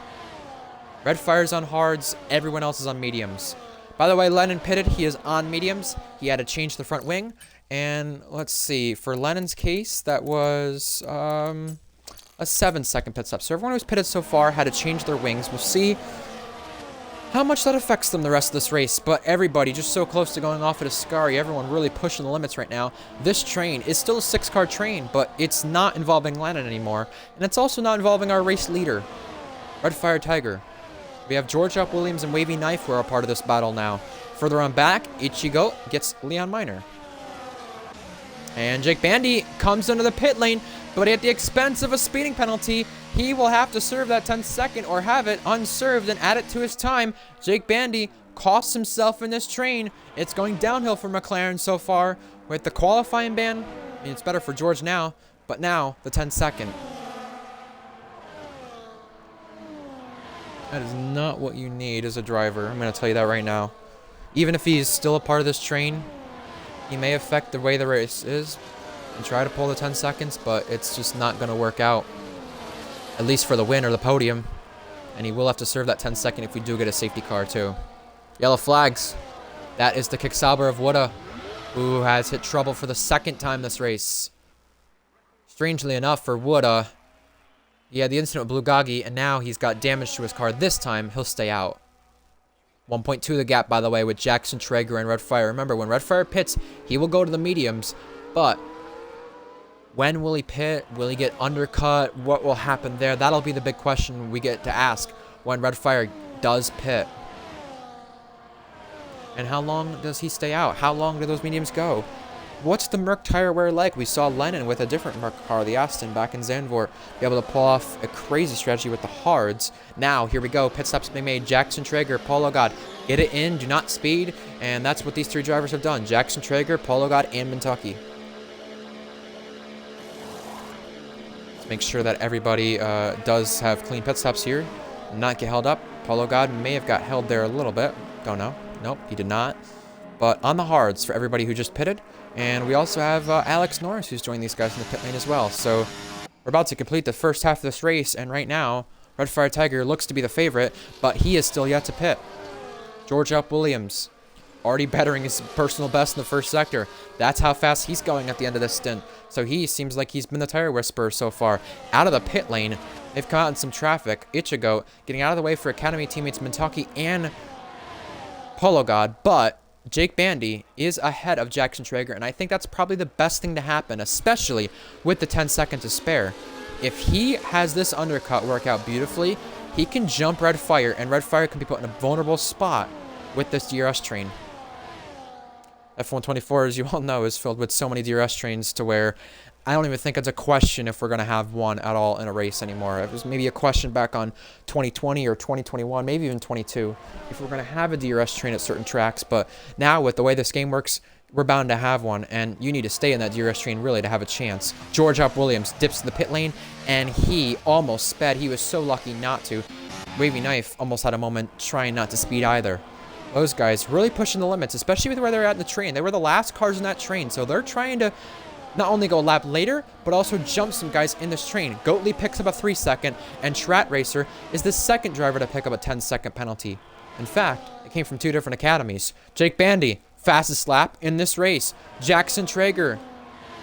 Red Fire's on hards, everyone else is on mediums. By the way, Lennon pitted, he is on mediums. He had to change the front wing. And let's see, for Lennon's case, that was a 7-second pit stop. So everyone who's pitted so far had to change their wings. We'll see how much that affects them the rest of this race. But everybody just so close to going off at Ascari. Everyone really pushing the limits right now. This train is still a 6-car train, but it's not involving Lennon anymore. And it's also not involving our race leader, Red Fire Tiger. We have George Up Williams and Wavy Knife who are a part of this battle now. Further on back, Ichigo gets Leon Miner. And Jake Bandy comes into the pit lane, but at the expense of a speeding penalty, he will have to serve that 10-second or have it unserved and add it to his time. Jake Bandy costs himself in this train. It's going downhill for McLaren so far with the qualifying ban. I mean, it's better for George now, but now the 10-second. That is not what you need as a driver. I'm going to tell you that right now. Even if he's still a part of this train, he may affect the way the race is and try to pull the 10 seconds, but it's just not going to work out. At least for the win or the podium. And he will have to serve that 10-second if we do get a safety car too. Yellow flags. That is the Kicksauber of Woda, who has hit trouble for the 2nd time this race. Strangely enough for Woda, he had the incident with Blugagi, and now he's got damage to his car. This time, he'll stay out. 1.2 the gap, by the way, with Jackson Traeger and Red Fire. Remember, when Red Fire pits, he will go to the mediums, but when will he pit? Will he get undercut? What will happen there? That'll be the big question we get to ask when Red Fire does pit. And how long does he stay out? How long do those mediums go? What's the Merc tire wear like? We saw Lennon with a different Merc car, the Aston, back in Zandvoort, be able to pull off a crazy strategy with the hards. Now, here we go. Pit stops being made. Jackson Traeger, Polo God. Get it in. Do not speed. And that's what these 3 drivers have done. Jackson Traeger, Polo God, and Kentucky. Let's make sure that everybody does have clean pit stops here. Not get held up. Polo God may have got held there a little bit. Don't know. Nope, he did not. But on the hards for everybody who just pitted. And we also have Alex Norris, who's joined these guys in the pit lane as well. So we're about to complete the first half of this race. And right now, Red Fire Tiger looks to be the favorite, but he is still yet to pit. George Up Williams, already bettering his personal best in the first sector. That's how fast he's going at the end of this stint. So he seems like he's been the tire whisperer so far. Out of the pit lane, they've caught in some traffic. Ichigo getting out of the way for Academy teammates Kentucky and Polo God, but Jake Bandy is ahead of Jackson Traeger, and I think that's probably the best thing to happen, especially with the 10 seconds to spare. If he has this undercut work out beautifully, he can jump Red Fire, and Red Fire can be put in a vulnerable spot with this DRS train. F124, as you all know, is filled with so many DRS trains to where I don't even think it's a question if we're going to have one at all in a race anymore. It was maybe a question back on 2020 or 2021, maybe even 22, if we're going to have a DRS train at certain tracks. But now with the way this game works, we're bound to have one, and you need to stay in that DRS train really to have a chance. George Up Williams dips to the pit lane, and he almost sped. He was so lucky not to. Wavy Knife almost had a moment trying not to speed either. Those guys really pushing the limits, especially with where they're at in the train. They were the last cars in that train, so they're trying to not only go a lap later, but also jump some guys in this train. Goatley picks up a 3-second, and Strat Racer is the 2nd driver to pick up a 10-second penalty. In fact, it came from 2 different academies. Jake Bandy, fastest lap in this race. Jackson Traeger,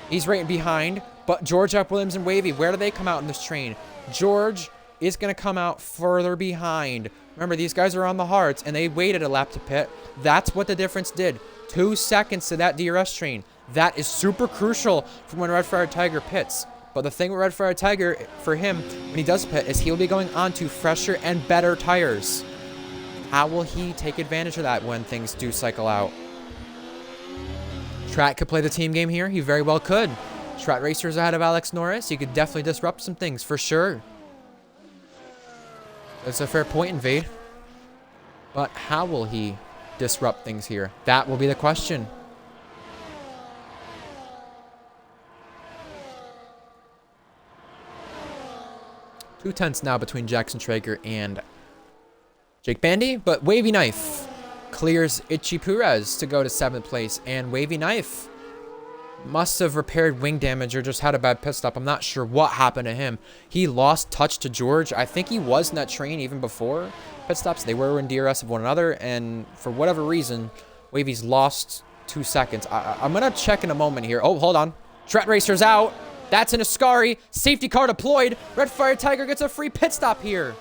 he's right behind, but George Up Williams and Wavy, where do they come out in this train? George is going to come out further behind. Remember, these guys are on the hards, and they waited a lap to pit. That's what the difference did. 2 seconds to that DRS train. That is super crucial from when Red Fire Tiger pits. But the thing with Red Fire Tiger, for him, when he does pit, is he'll be going on to fresher and better tires. How will he take advantage of that when things do cycle out? Strat could play the team game here. He very well could. Strat Racer's ahead of Alex Norris. He could definitely disrupt some things, for sure. That's a fair point, Invade. But how will he disrupt things here? That will be the question. 2 tenths now between Jackson Traeger and Jake Bandy, but Wavy Knife clears Itchy Perez to go to 7th place, and Wavy Knife must have repaired wing damage or just had a bad pit stop. I'm not sure what happened to him. He lost touch to George. I think he was in that train even before pit stops. They were in DRS of one another, and for whatever reason, Wavy's lost 2 seconds. I'm going to check in a moment here. Oh, hold on. Tret Racer's out. That's an Ascari. Safety car deployed. Red Fire Tiger gets a free pit stop here.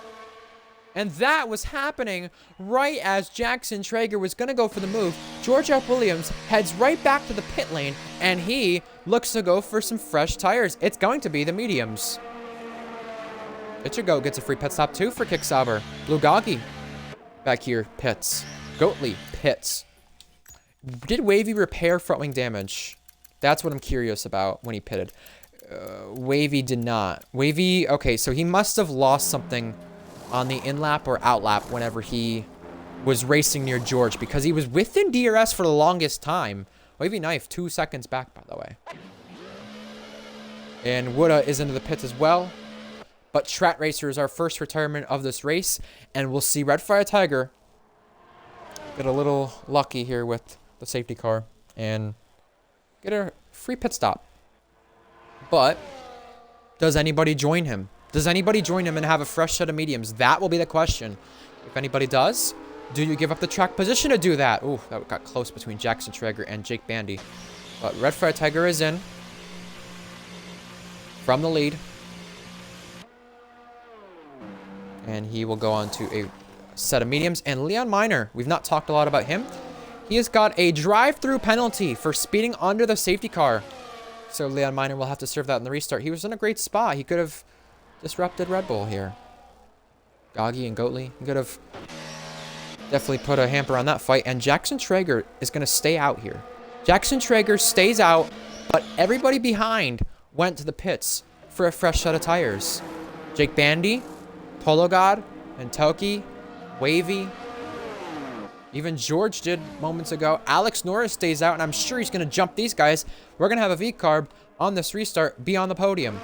And that was happening right as Jackson Traeger was going to go for the move. George F. Williams heads right back to the pit lane, and he looks to go for some fresh tires. It's going to be the mediums. Ichigo gets a free pit stop too for Kicksauber. Blue Goggy back here pits. Goatley pits. Did Wavy repair front wing damage? That's what I'm curious about when he pitted. Wavy did not. Wavy, okay, so he must have lost something on the in-lap or out-lap whenever he was racing near George, because he was within DRS for the longest time. Wavy Knife, 2 seconds back, by the way. And Wooda is into the pits as well. But Trat Racer is our first retirement of this race, and we'll see Red Fire Tiger get a little lucky here with the safety car and get a free pit stop. But does anybody join him? Does anybody join him and have a fresh set of mediums? That will be the question. If anybody does, do you give up the track position to do that? Ooh, that got close between Jackson Traeger and Jake Bandy. But Red Fire Tiger is in from the lead. And he will go on to a set of mediums. And Leon Miner, we've not talked a lot about him. He has got a drive-through penalty for speeding under the safety car. So Leon Miner will have to serve that in the restart. He was in a great spot. He could have disrupted Red Bull here. Goggy and Goatley. He could have definitely put a hamper on that fight. And Jackson Traeger is going to stay out here. Jackson Traeger stays out, but everybody behind went to the pits for a fresh set of tires. Jake Bandy, Polo God, and Toki, Wavy. Even George did moments ago. Alex Norris stays out, and I'm sure he's going to jump these guys. We're going to have a V-Carb on this restart be on the podium.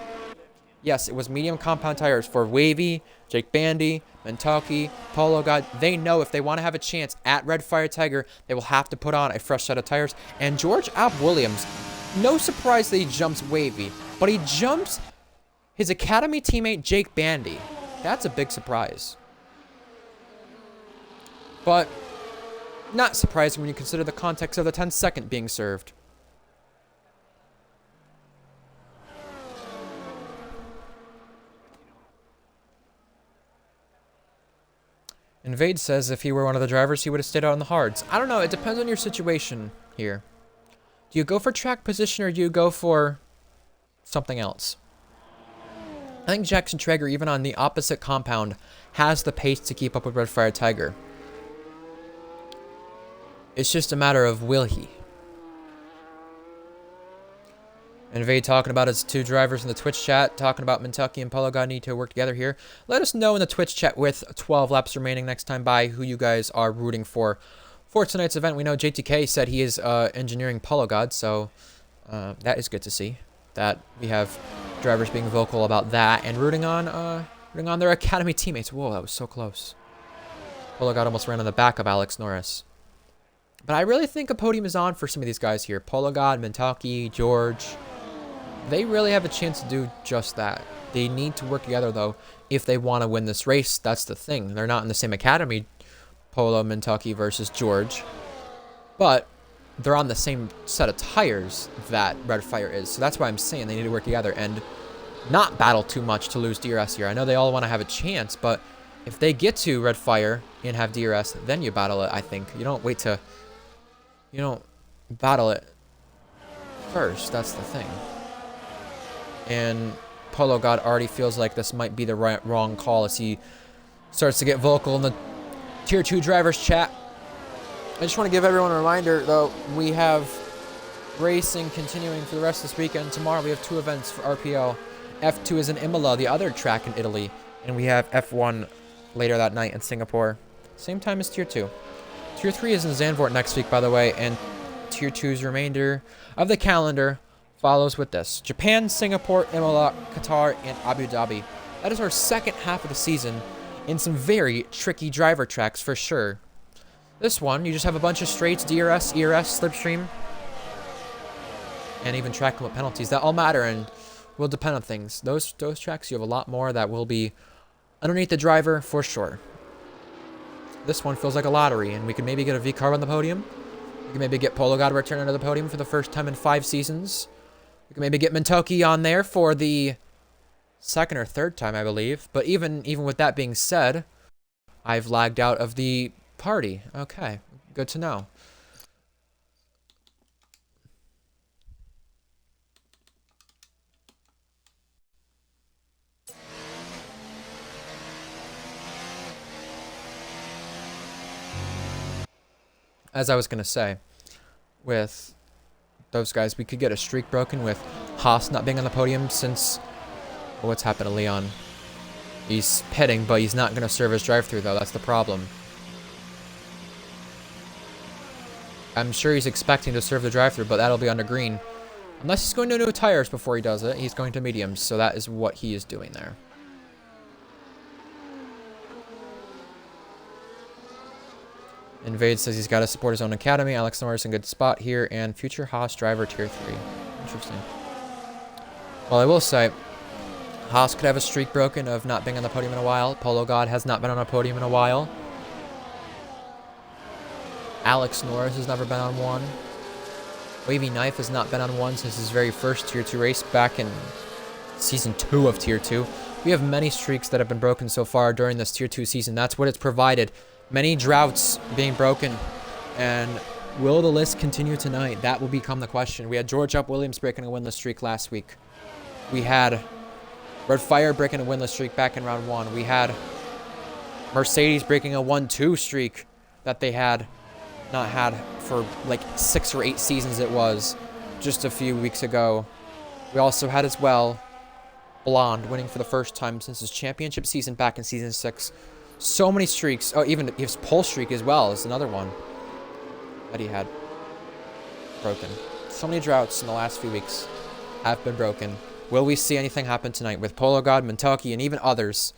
Yes, it was medium compound tires for Wavy, Jake Bandy, Mentalki, Polo God. They know if they want to have a chance at Red Fire Tiger, they will have to put on a fresh set of tires. And George F. Williams, no surprise that he jumps Wavy, but he jumps his academy teammate Jake Bandy. That's a big surprise. But not surprising when you consider the context of the 10-second being served. Invade says if he were one of the drivers, he would have stayed out on the hards. I don't know. It depends on your situation here. Do you go for track position or do you go for something else? I think Jackson Traeger, even on the opposite compound, has the pace to keep up with Red Fire Tiger. It's just a matter of will he. Invade talking about his two drivers in the Twitch chat, talking about Mentucky and Polo God need to work together here. Let us know in the Twitch chat with 12 laps remaining next time by who you guys are rooting for tonight's event. We know JTK said he is engineering Polo God, so that is good to see that we have drivers being vocal about that and rooting on their academy teammates. Whoa, that was so close. Polo God almost ran on the back of Alex Norris. But I really think a podium is on for some of these guys here. Polo God, Mentalki, George. They really have a chance to do just that. They need to work together, though, if they want to win this race. That's the thing. They're not in the same academy, Polo, Mentucky versus George. But they're on the same set of tires that Red Fire is. So that's why I'm saying they need to work together and not battle too much to lose DRS here. I know they all want to have a chance, but if they get to Red Fire and have DRS, then you battle it, I think. You don't wait to... You don't battle it first. That's the thing. And Polo God already feels like this might be the wrong call as he starts to get vocal in the Tier 2 drivers chat. I just want to give everyone a reminder, though, we have racing continuing for the rest of this weekend. Tomorrow we have 2 events for RPL. F2 is in Imola, the other track in Italy. And we have F1 later that night in Singapore. Same time as Tier 2. Tier 3 is in Zandvoort next week, by the way. And Tier 2's remainder of the calendar follows with this: Japan, Singapore, Imola, Qatar, and Abu Dhabi. That is our second half of the season in some very tricky driver tracks for sure. This one, you just have a bunch of straights, DRS, ERS, slipstream. and even track limit penalties. That all matter and will depend on things. Those tracks, you have a lot more that will be underneath the driver for sure. This one feels like a lottery, and we could maybe get a V-Carb on the podium. We could maybe get Polo God to return onto the podium for the first time in 5 seasons. We could maybe get Mentoki on there for the second or third time, I believe. But even with that being said, I've lagged out of the party. Okay, good to know. As I was going to say, with those guys, we could get a streak broken with Haas not being on the podium since... Well, what's happened to Leon? He's pitting, but he's not going to serve his drive-through, though. That's the problem. I'm sure he's expecting to serve the drive-through, but that'll be under green. Unless he's going to new tires before he does it. He's going to mediums, so that is what he is doing there. Invade says he's got to support his own academy. Alex Norris in good spot here. And future Haas driver tier 3. Interesting. Well, I will say, Haas could have a streak broken of not being on the podium in a while. Polo God has not been on a podium in a while. Alex Norris has never been on one. Wavy Knife has not been on one since his very first tier 2 race back in season 2 of tier 2. We have many streaks that have been broken so far during this tier 2 season. That's what it's provided. Many droughts being broken, and will the list continue tonight? That will become the question. We had George Up Williams breaking a winless streak last week. We had Red Fire breaking a winless streak back in round 1. We had Mercedes breaking a 1-2 streak that they had not had for like 6 or 8 seasons it was just a few weeks ago. We also had as well Blonde winning for the first time since his championship season back in season 6. So many streaks. Oh, even his pole streak as well is another one that he had broken. So many droughts in the last few weeks have been broken. Will we see anything happen tonight with Polo God, Mentoki, and even others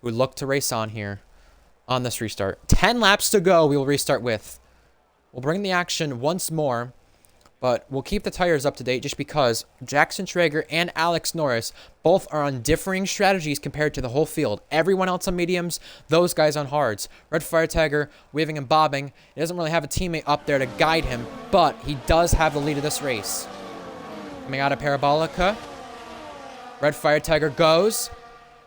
who look to race on here on this restart? 10 laps to go we will restart with. We'll bring the action once more, but we'll keep the tires up to date just because Jackson Traeger and Alex Norris both are on differing strategies compared to the whole field. Everyone else on mediums, those guys on hards. Red Fire Tiger weaving and bobbing. He doesn't really have a teammate up there to guide him, but he does have the lead of this race. Coming out of Parabolica, Red Fire Tiger goes,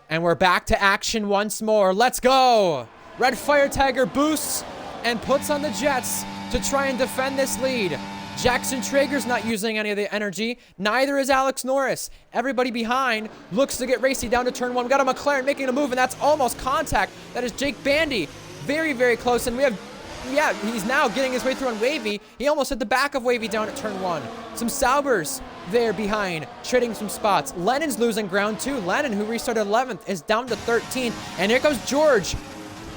and we're back to action once more. Let's go! Red Fire Tiger boosts and puts on the jets to try and defend this lead. Jackson Traeger's not using any of the energy. Neither is Alex Norris. Everybody behind looks to get racy down to turn 1. We got a McLaren making a move, and that's almost contact. That is Jake Bandy. Very, very close. And we have, yeah, he's now getting his way through on Wavy. He almost hit the back of Wavy down at turn 1. Some Saubers there behind, trading some spots. Lennon's losing ground too. Lennon, who restarted 11th, is down to 13th. And here comes George.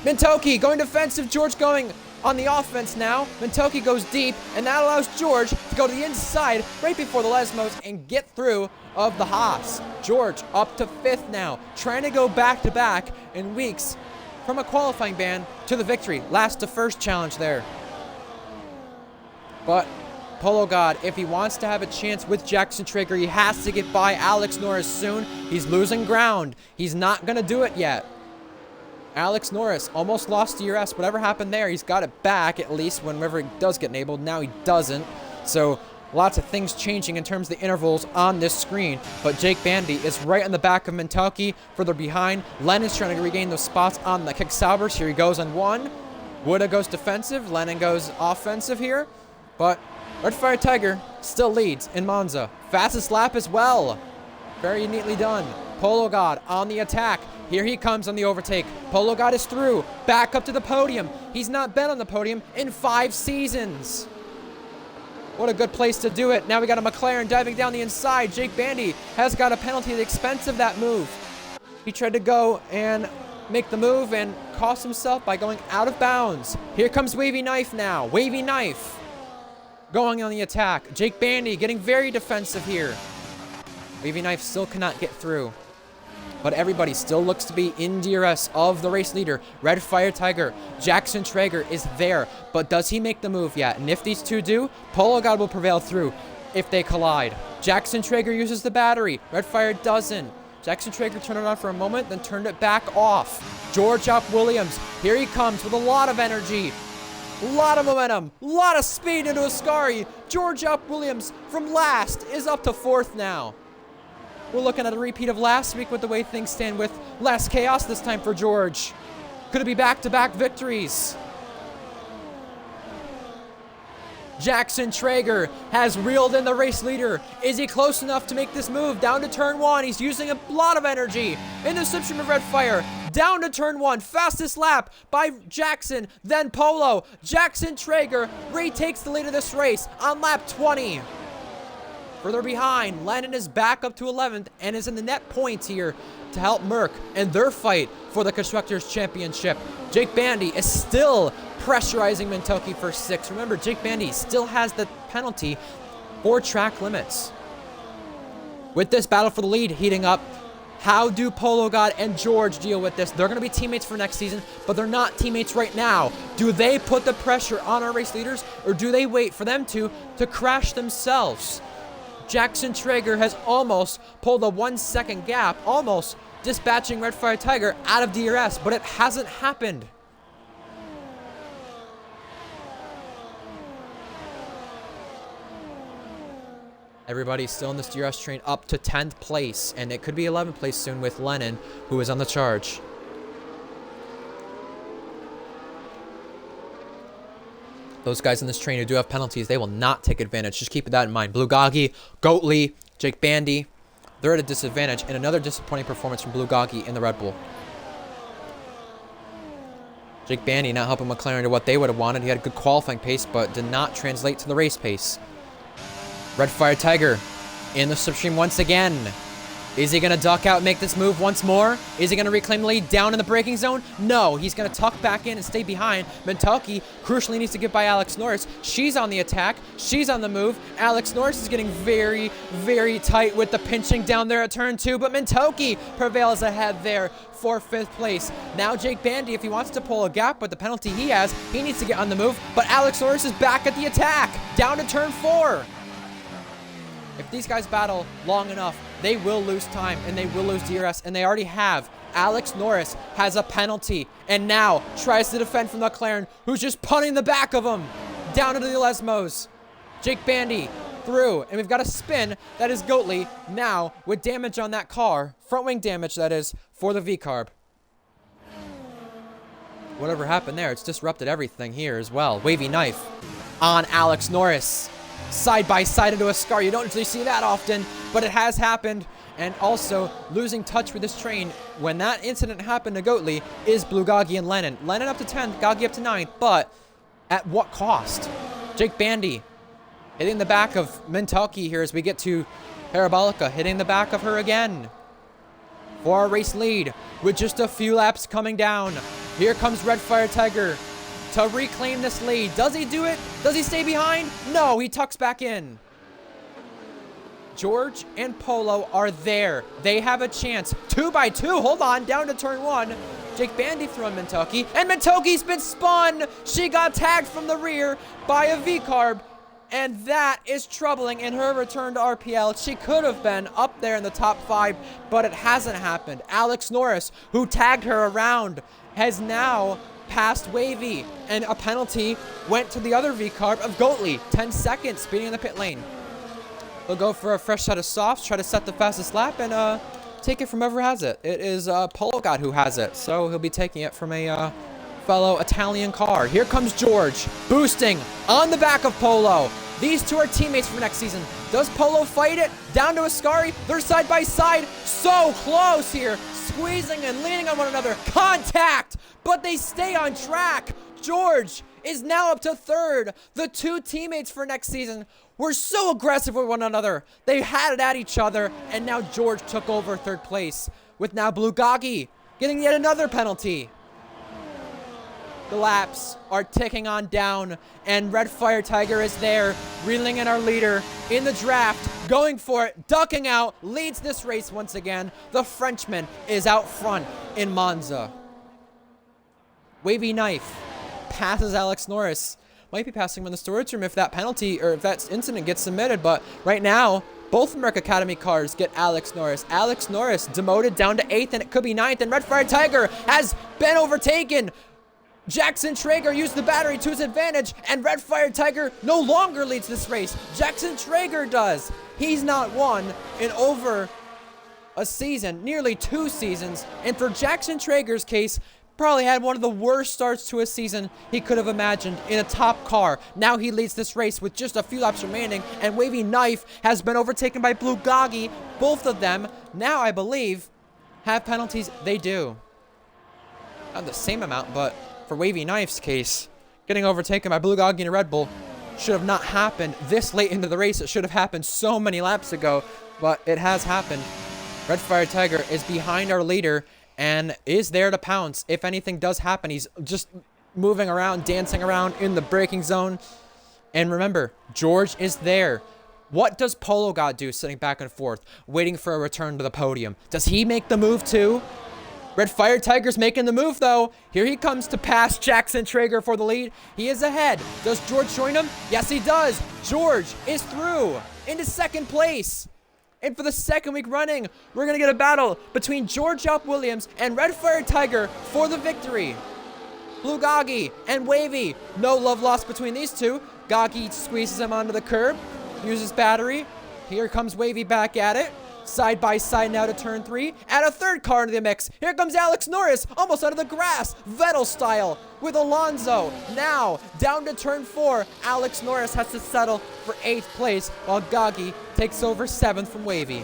Mentoki going defensive. George going on the offense now. Mentoki goes deep, and that allows George to go to the inside right before the Lesmos and get through of the Haas. George up to 5th now, trying to go back-to-back in weeks from a qualifying ban to the victory. Last to first challenge there. But Polo God, if he wants to have a chance with Jackson Traeger, he has to get by Alex Norris soon. He's losing ground. He's not going to do it yet. Alex Norris almost lost DRS. Whatever happened there, he's got it back, at least whenever he does get enabled. Now he doesn't. So lots of things changing in terms of the intervals on this screen. But Jake Bandy is right on the back of Mentoki, further behind. Lennon's trying to regain those spots on the kick Saubers. Here he goes on 1. Woda goes defensive. Lennon goes offensive here. But Red Fire Tiger still leads in Monza. Fastest lap as well. Very neatly done. Polo God on the attack. Here he comes on the overtake. Polo God is through. Back up to the podium. He's not been on the podium in 5 seasons. What a good place to do it. Now we got a McLaren diving down the inside. Jake Bandy has got a penalty at the expense of that move. He tried to go and make the move and cost himself by going out of bounds. Here comes Wavy Knife now. Wavy Knife going on the attack. Jake Bandy getting very defensive here. Wavy Knife still cannot get through. But everybody still looks to be in DRS of the race leader. Red Fire Tiger, Jackson Traeger is there. But does he make the move yet? And if these two do, Polo God will prevail through. if they collide. Jackson Traeger uses the battery. Redfire doesn't. Jackson Traeger turned it on for a moment, then turned it back off. George Up Williams, here he comes with a lot of energy. A lot of momentum, a lot of speed into Ascari. George Up Williams from last is up to 4th now. We're looking at a repeat of last week with the way things stand with less chaos this time for George. Could it be back-to-back victories? Jackson Traeger has reeled in the race leader. Is he close enough to make this move down to turn 1? He's using a lot of energy in the slipstream of Redfire. Down to turn 1, fastest lap by Jackson, then Polo. Jackson Traeger retakes the lead of this race on lap 20. Further behind, Lennon is back up to 11th and is in the net points here to help Merck in their fight for the Constructors' Championship. Jake Bandy is still pressurizing Mintoki for 6th. Remember, Jake Bandy still has the penalty for track limits. With this battle for the lead heating up, how do Polo God and George deal with this? They're going to be teammates for next season, but they're not teammates right now. Do they put the pressure on our race leaders, or do they wait for them to crash themselves? Jackson Traeger has almost pulled a 1-second gap, almost dispatching Redfire Tiger out of DRS, but it hasn't happened. Everybody's still in this DRS train up to 10th place, and it could be 11th place soon with Lennon, who is on the charge. Those guys in this train who do have penalties, they will not take advantage. Just keep that in mind. Blugagi, Goatley, Jake Bandy, they're at a disadvantage, and another disappointing performance from Blugagi in the Red Bull. Jake Bandy not helping McLaren to what they would have wanted. He had a good qualifying pace, but did not translate to the race pace. Redfire Tiger in the slipstream once again. Is he going to duck out and make this move once more? Is he going to reclaim the lead down in the braking zone? No, he's going to tuck back in and stay behind. Mintoki crucially needs to get by Alex Norris. She's on the attack. She's on the move. Alex Norris is getting very, very tight with the pinching down there at turn 2, but Mintoki prevails ahead there for 5th place. Now Jake Bandy, if he wants to pull a gap with the penalty he has, he needs to get on the move, but Alex Norris is back at the attack, down to turn 4. If these guys battle long enough, they will lose time and they will lose DRS, and they already have. Alex Norris has a penalty and now tries to defend from McLaren, who's just punting the back of him down into the Lesmos. Jake Bandy through, and we've got a spin that is Goatley now with damage on that car, front wing damage that is, for the V-carb. Whatever happened there, it's disrupted everything here as well. Wavy knife on Alex Norris. Side by side into a scar. You don't usually see that often, but it has happened. And also losing touch with this train when that incident happened to Goatley is Blugagi and Lennon. Lennon up to 10th, Gagi up to 9th, but at what cost? Jake Bandy hitting the back of Mintoki here as we get to Parabolica, hitting the back of her again for our race lead with just a few laps coming down. Here comes Redfire Tiger to reclaim this lead. Does he do it? Does he stay behind? No, he tucks back in. George and Polo are there. They have a chance. 2 by 2. Hold on. Down to turn 1. Jake Bandy throwing Mintoki. And Mintoki's been spun. She got tagged from the rear by a V-carb. And that is troubling in her return to RPL. She could have been up there in the top 5, but it hasn't happened. Alex Norris, who tagged her around, has now passed Wavy, and a penalty went to the other V-carb of Goatley. 10 seconds speeding in the pit lane. They'll go for a fresh set of softs, try to set the fastest lap, and take it from whoever has it. It is Polo God who has it, so he'll be taking it from a fellow Italian car. Here comes George, boosting on the back of Polo. These two are teammates for next season. Does Polo fight it? Down to Ascari. They're side by side. So close here. Squeezing and leaning on one another. Contact! But they stay on track. George is now up to 3rd. The two teammates for next season were so aggressive with one another. They had it at each other, and now George took over 3rd place, with now Blugagi getting yet another penalty. The laps are ticking on down, and Redfire Tiger is there, reeling in our leader in the draft, going for it, ducking out, leads this race once again. The Frenchman is out front in Monza. Wavy knife passes Alex Norris, might be passing him in the storage room if that penalty or if that incident gets submitted. But right now, both Merck Academy cars get Alex Norris. Alex Norris demoted down to 8th, and it could be 9th, and Red Fire Tiger has been overtaken. Jackson Traeger used the battery to his advantage, and Red Fire Tiger no longer leads this race. Jackson Traeger does. He's not won in over a season, nearly 2 seasons, and for Jackson Traeger's case, probably had one of the worst starts to a season he could have imagined in a top car. Now he leads this race with just a few laps remaining, and Wavy Knife has been overtaken by Blue Goggy. Both of them, now I believe, have penalties. They do. Not the same amount, but for Wavy Knife's case, getting overtaken by Blue Goggy and a Red Bull should have not happened this late into the race. It should have happened so many laps ago, but it has happened. Red Fire Tiger is behind our leader and is there to pounce. If anything does happen, he's just moving around, dancing around in the braking zone. And remember, George is there. What does Polo God do sitting back and forth, waiting for a return to the podium? Does he make the move too? Red Fire Tiger's making the move, though. Here he comes to pass Jackson Traeger for the lead. He is ahead. Does George join him? Yes, he does. George is through into 2nd place. And for the 2nd week running, we're going to get a battle between George Alp Williams and Red Fire Tiger for the victory. Blue Goggy and Wavy. No love lost between these two. Goggy squeezes him onto the curb, uses battery. Here comes Wavy back at it. Side by side now to turn 3. Add a 3rd car into the mix. Here comes Alex Norris, almost out of the grass. Vettel style with Alonso. Now, down to turn 4. Alex Norris has to settle for 8th place, while Goggy takes over 7th from Wavy.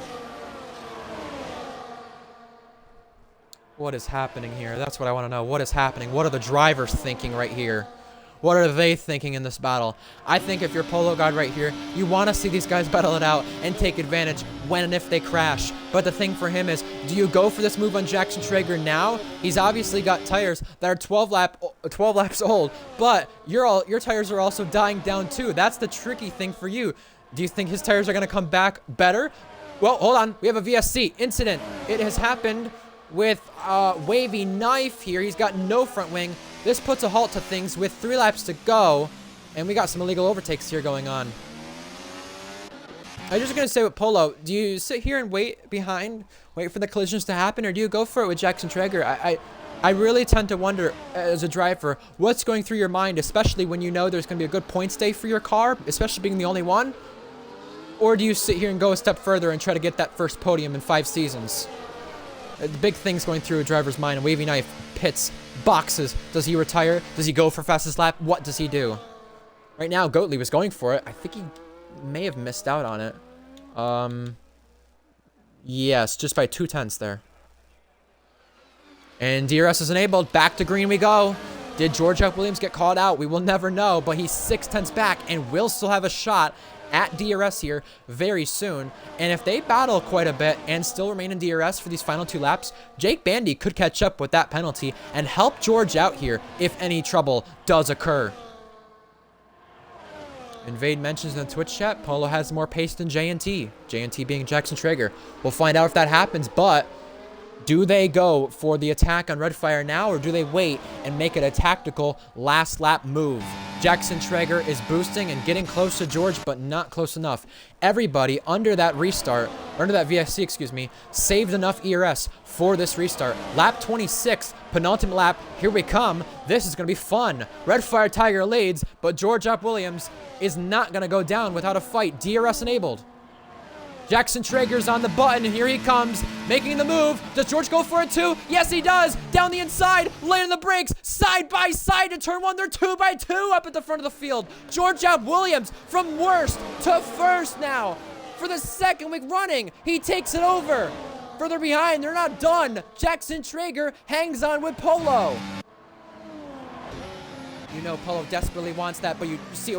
What is happening here? That's what I want to know. What is happening? What are the drivers thinking right here? What are they thinking in this battle? I think if you're Polo God right here, you want to see these guys battle it out and take advantage when and if they crash. But the thing for him is, do you go for this move on Jackson Traeger now? He's obviously got tires that are 12 laps old, but your tires are also dying down too. That's the tricky thing for you. Do you think his tires are going to come back better? Well, hold on. We have a VSC incident. It has happened with Wavy Knife here. He's got no front wing. This puts a halt to things with 3 laps to go, and we got some illegal overtakes here going on. I was just going to say with Polo, do you sit here and wait for the collisions to happen, or do you go for it with Jackson Traeger? I really tend to wonder, as a driver, what's going through your mind, especially when you know there's going to be a good points day for your car, especially being the only one? Or do you sit here and go a step further and try to get that first podium in 5 seasons? The big thing's going through a driver's mind, and Wavy Knife pits, boxes. Does he retire? Does he go for fastest lap? What does he do? Right now, Goatley was going for it. I think he may have missed out on it. Yes, just by 0.2 there. And DRS is enabled. Back to green we go. Did George F. Williams get called out? We will never know, but he's 0.6 back and will still have a shot at DRS here very soon. And if they battle quite a bit and still remain in DRS for these final 2 laps, Jake Bandy could catch up with that penalty and help George out here if any trouble does occur. Invade mentions in the Twitch chat, Polo has more pace than JNT. JNT being Jackson Traeger. We'll find out if that happens, but do they go for the attack on Red Fire now, or do they wait and make it a tactical last lap move? Jackson Traeger is boosting and getting close to George, but not close enough. Everybody under that restart, or under that VSC, excuse me, saved enough ERS for this restart. Lap 26, penultimate lap, here we come. This is going to be fun. Red Fire Tiger leads, but George Up Williams is not going to go down without a fight. DRS enabled. Jackson Traeger's on the button. Here he comes, making the move. Does George go for it too? Yes, he does. Down the inside, laying the brakes, side by side to turn 1. They're 2 by 2 up at the front of the field. George Ab Williams from worst to first now. For the 2nd week running, he takes it over. Further behind, they're not done. Jackson Traeger hangs on with Polo. You know Polo desperately wants that, but you see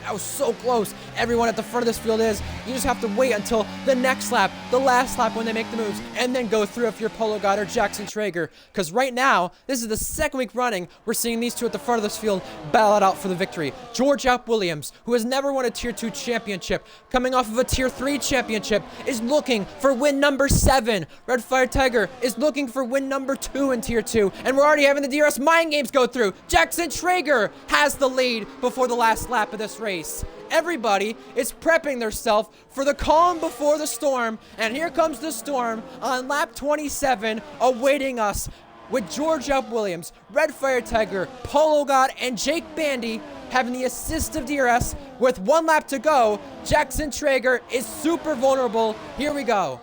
how so close everyone at the front of this field is. You just have to wait until the next lap, the last lap when they make the moves, and then go through if you're Polo God or Jackson Traeger. Because right now, this is the 2nd week running, we're seeing these two at the front of this field battle it out for the victory. George Alp Williams, who has never won a Tier 2 championship, coming off of a Tier 3 championship, is looking for win number 7. Red Fire Tiger is looking for win number 2 in Tier 2, and we're already having the DRS mind games go through. Jackson Traeger Traeger has the lead before the last lap of this race. Everybody is prepping themselves for the calm before the storm, and here comes the storm on lap 27 awaiting us with George Alp Williams, Red Fire Tiger, Polo God, and Jake Bandy having the assist of DRS with 1 lap to go. Jackson Traeger is super vulnerable. Here we go.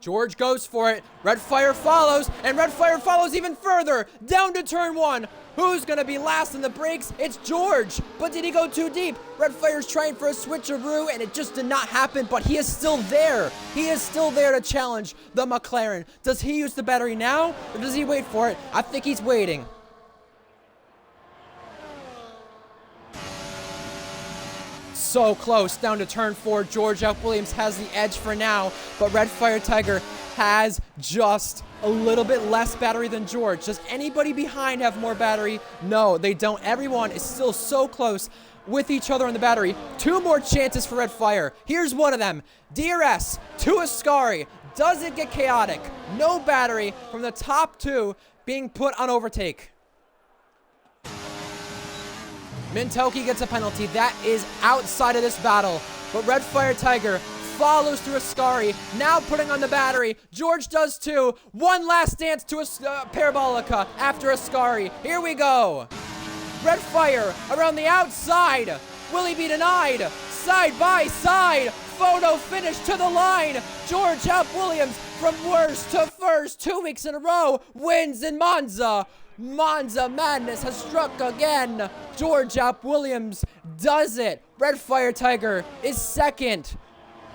George goes for it. Red Fire follows, and Red Fire follows even further down to turn 1. Who's going to be last in the brakes? It's George. But did he go too deep? Red Fire's trying for a switcheroo, and it just did not happen, but he is still there. He is still there to challenge the McLaren. Does he use the battery now, or does he wait for it? I think he's waiting. So close down to turn 4. George Alp Williams has the edge for now, but Red Fire Tiger has just a little bit less battery than George. Does anybody behind have more battery? No, they don't. Everyone is still so close with each other on the battery. 2 more chances for Red Fire. Here's one of them. DRS to Ascari. Does it get chaotic? No battery from the top 2 being put on overtake. Mintoki gets a penalty. That is outside of this battle. But Red Fire Tiger follows through Ascari, now putting on the battery. George does too. One last dance to a Parabolica after Ascari. Here we go. Red Fire around the outside. Will he be denied? Side by side. Photo finish to the line. George Alp Williams from worst to first 2 weeks in a row wins in Monza. Monza madness has struck again. George Alp Williams does it. Red Fire Tiger is second.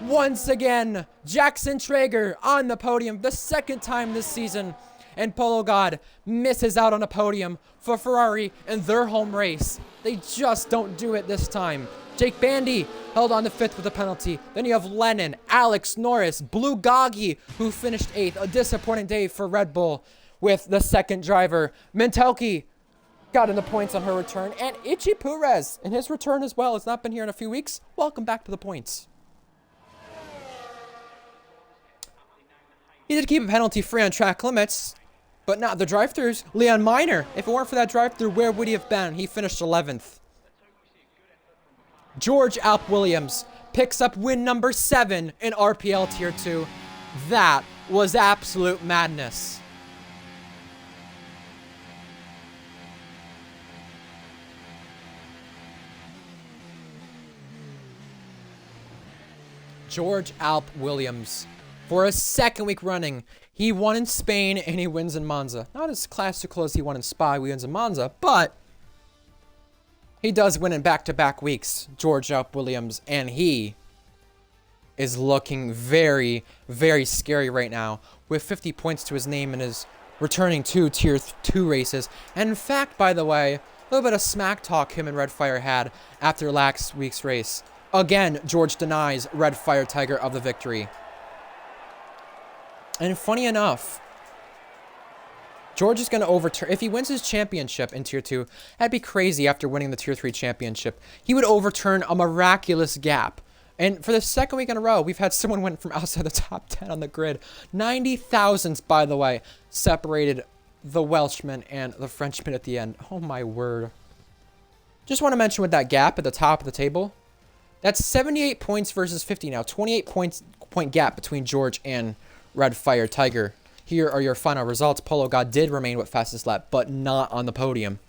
Once again, Jackson Traeger on the podium the second time this season. And Polo God misses out on a podium for Ferrari in their home race. They just don't do it this time. Jake Bandy held on to 5th with a penalty. Then you have Lennon, Alex Norris, Blue Goggy, who finished 8th. A disappointing day for Red Bull with the second driver. Mintoki got in the points on her return. And Itchy Perez in his return as well. Has not been here in a few weeks. Welcome back to the points. He did keep a penalty free on track limits, but not the drive-thrus. Leon Miner, if it weren't for that drive-thru, where would he have been? He finished 11th. George Alp Williams picks up win number 7 in RPL Tier 2. That was absolute madness. George Alp Williams. For a second week running, he won in Spain and he wins in Monza. Not as classical as he won in Spa, he wins in Monza, but he does win in back-to-back weeks, George Alp Williams, and he is looking very, very scary right now with 50 points to his name and is returning 2 Tier 2 races. And in fact, by the way, a little bit of smack talk him and Red Fire had after last week's race. Again, George denies Red Fire Tiger of the victory. And funny enough, George is going to overturn, if he wins his championship in Tier 2, that'd be crazy after winning the Tier 3 championship. He would overturn a miraculous gap. And for the second week in a row, we've had someone win from outside the top 10 on the grid. 90 thousandths, by the way, separated the Welshman and the Frenchman at the end. Oh my word. Just want to mention with that gap at the top of the table, that's 78 points versus 50 now. 28 point gap between George and Red Fire Tiger. Here are your final results. Polo God did remain with fastest lap, but not on the podium.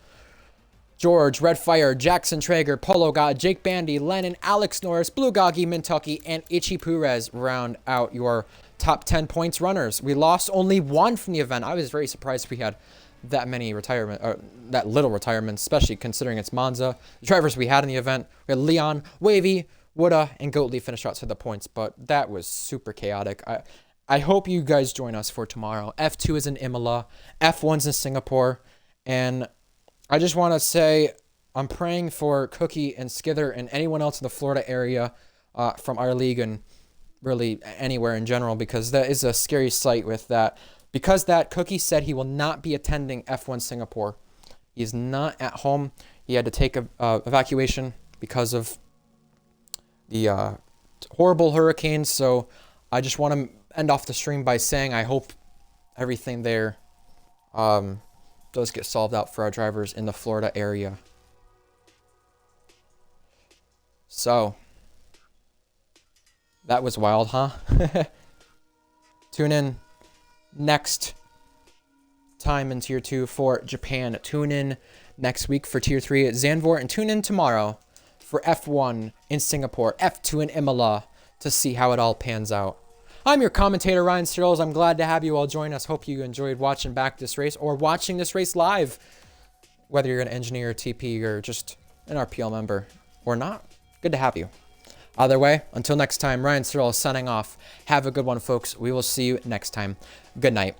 George, Red Fire, Jackson Traeger, Polo God, Jake Bandy, Lennon, Alex Norris, Blue Goggy, Mintoki, and Itchy Perez round out your top 10 points runners. We lost only 1 from the event. I was very surprised we had that many retirement, or that little retirements, especially considering it's Monza. The drivers we had in the event, we had Leon, Wavy, Woodda, and Goatley finished outside the points, but that was super chaotic. I hope you guys join us for tomorrow. F2 is in Imola, F1's in Singapore, and I just want to say I'm praying for Cookie and Skither and anyone else in the Florida area from our league and really anywhere in general, because that is a scary sight with that. Because that Cookie said he will not be attending F1 Singapore. He's not at home. He had to take a evacuation because of the horrible hurricanes. So I just want to end off the stream by saying I hope everything there does get solved out for our drivers in the Florida area. So, that was wild, huh? Tune in next time in Tier 2 for Japan. Tune in next week for Tier 3 at Zandvoort. And tune in tomorrow for F1 in Singapore, F2 in Imola, to see how it all pans out. I'm your commentator, Ryan Searles. I'm glad to have you all join us. Hope you enjoyed watching back this race or watching this race live. Whether you're an engineer, TP, or just an RPL member or not, good to have you. Either way, until next time, Ryan Searles signing off. Have a good one, folks. We will see you next time. Good night.